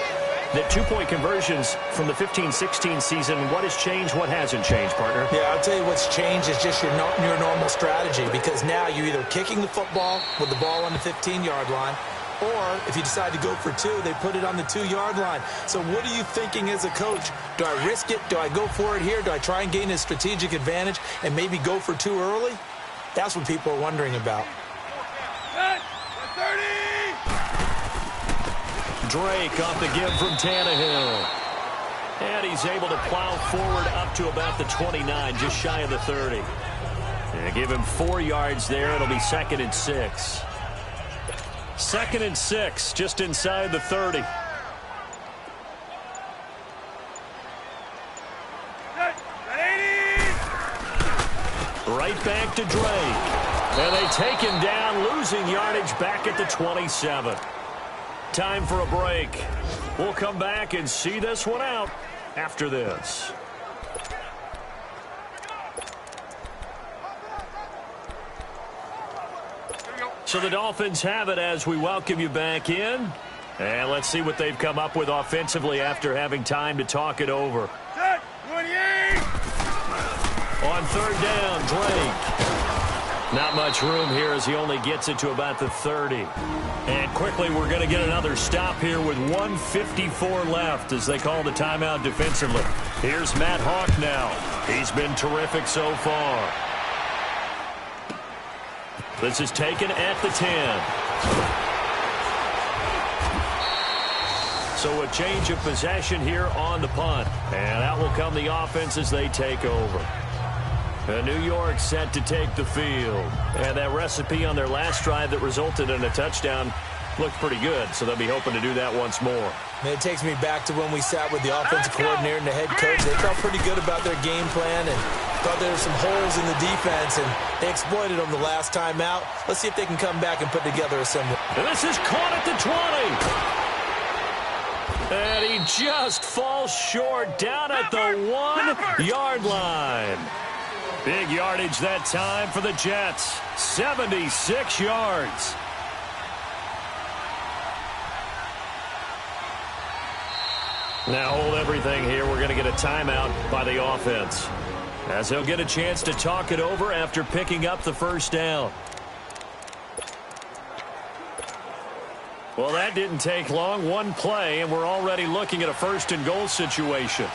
that 2-point conversions from the 15-16 season, what has changed, what hasn't changed, partner? Yeah, I'll tell you what's changed is just your normal strategy, because now you're either kicking the football with the ball on the 15-yard line, or if you decide to go for 2, they put it on the 2-yard line. So what are you thinking as a coach? Do I risk it? Do I go for it here? Do I try and gain a strategic advantage and maybe go for 2 early? That's what people are wondering about. 30. Drake off the give from Tannehill. And he's able to plow forward up to about the 29, just shy of the 30. And give him 4 yards there. It'll be 2nd and 6. 2nd and 6, just inside the 30. Right back to Drake. And they take him down, losing yardage back at the 27. Time for a break. We'll come back and see this one out after this. So the Dolphins have it as we welcome you back in. And let's see what they've come up with offensively after having time to talk it over. Set, 28. On third down, Drake. Not much room here as he only gets it to about the 30. And quickly, we're going to get another stop here with 1:54 left as they call the timeout defensively. Here's Matt Hawk now. He's been terrific so far. This is taken at the 10. So a change of possession here on the punt. And out will come the offense as they take over. New York set to take the field. And that recipe on their last drive that resulted in a touchdown looked pretty good, so they'll be hoping to do that once more. Man, it takes me back to when we sat with the offensive coordinator and the head coach. They felt pretty good about their game plan and thought there were some holes in the defense, and they exploited them the last time out. Let's see if they can come back and put together a similar. And this is caught at the 20. And he just falls short down at the 1-yard line. Big yardage that time for the Jets. 76 yards. Now hold everything here. We're going to get a timeout by the offense, as he'll get a chance to talk it over after picking up the first down. Well, that didn't take long. One play, and we're already looking at a first-and-goal situation.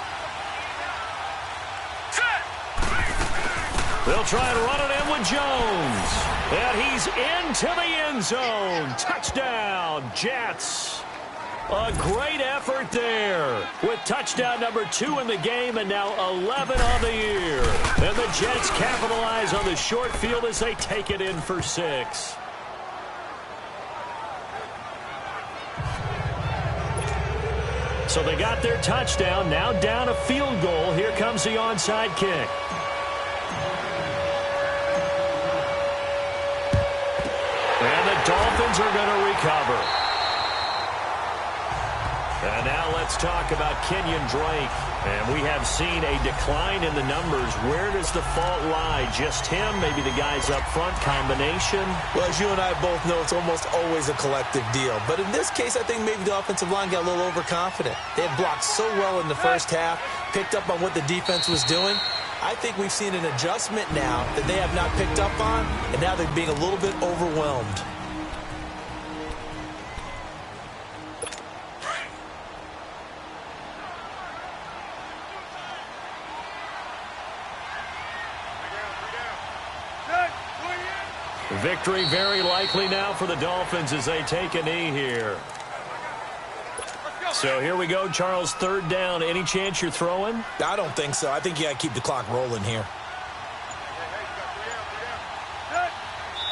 They'll try and run it in with Jones. And he's into the end zone. Touchdown, Jets. A great effort there with touchdown number 2 in the game and now 11 on the year. And the Jets capitalize on the short field as they take it in for 6. So they got their touchdown, now down a field goal. Here comes the onside kick. And the Dolphins are going to recover. And now let's talk about Kenyon Drake. And we have seen a decline in the numbers. Where does the fault lie? Just him? Maybe the guys up front? Combination? Well, as you and I both know, it's almost always a collective deal. But in this case, I think maybe the offensive line got a little overconfident. They had blocked so well in the first half, picked up on what the defense was doing. I think we've seen an adjustment now that they have not picked up on, and now they're being a little bit overwhelmed. Victory very likely now for the Dolphins as they take a knee here. So here we go, Charles, third down. Any chance you're throwing? I don't think so. I think you got to keep the clock rolling here.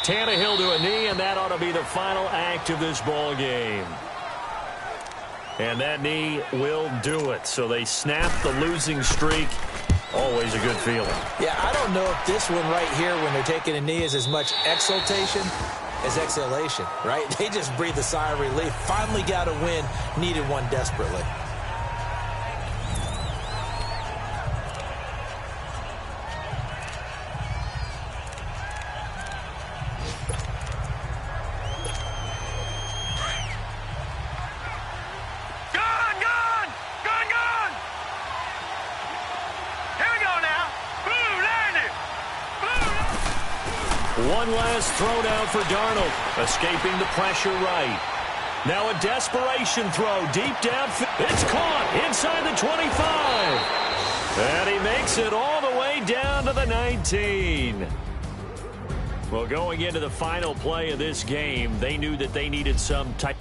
Tannehill to a knee, and that ought to be the final act of this ball game. And that knee will do it. So they snap the losing streak. Always a good feeling. Yeah, I don't know if this one right here, when they're taking a knee, is as much exultation as exhalation, right? They just breathe a sigh of relief. Finally got a win, needed one desperately. One last throw down for Darnold, escaping the pressure right. Now a desperation throw deep down. It's caught inside the 25. And he makes it all the way down to the 19. Well, going into the final play of this game, they knew that they needed some type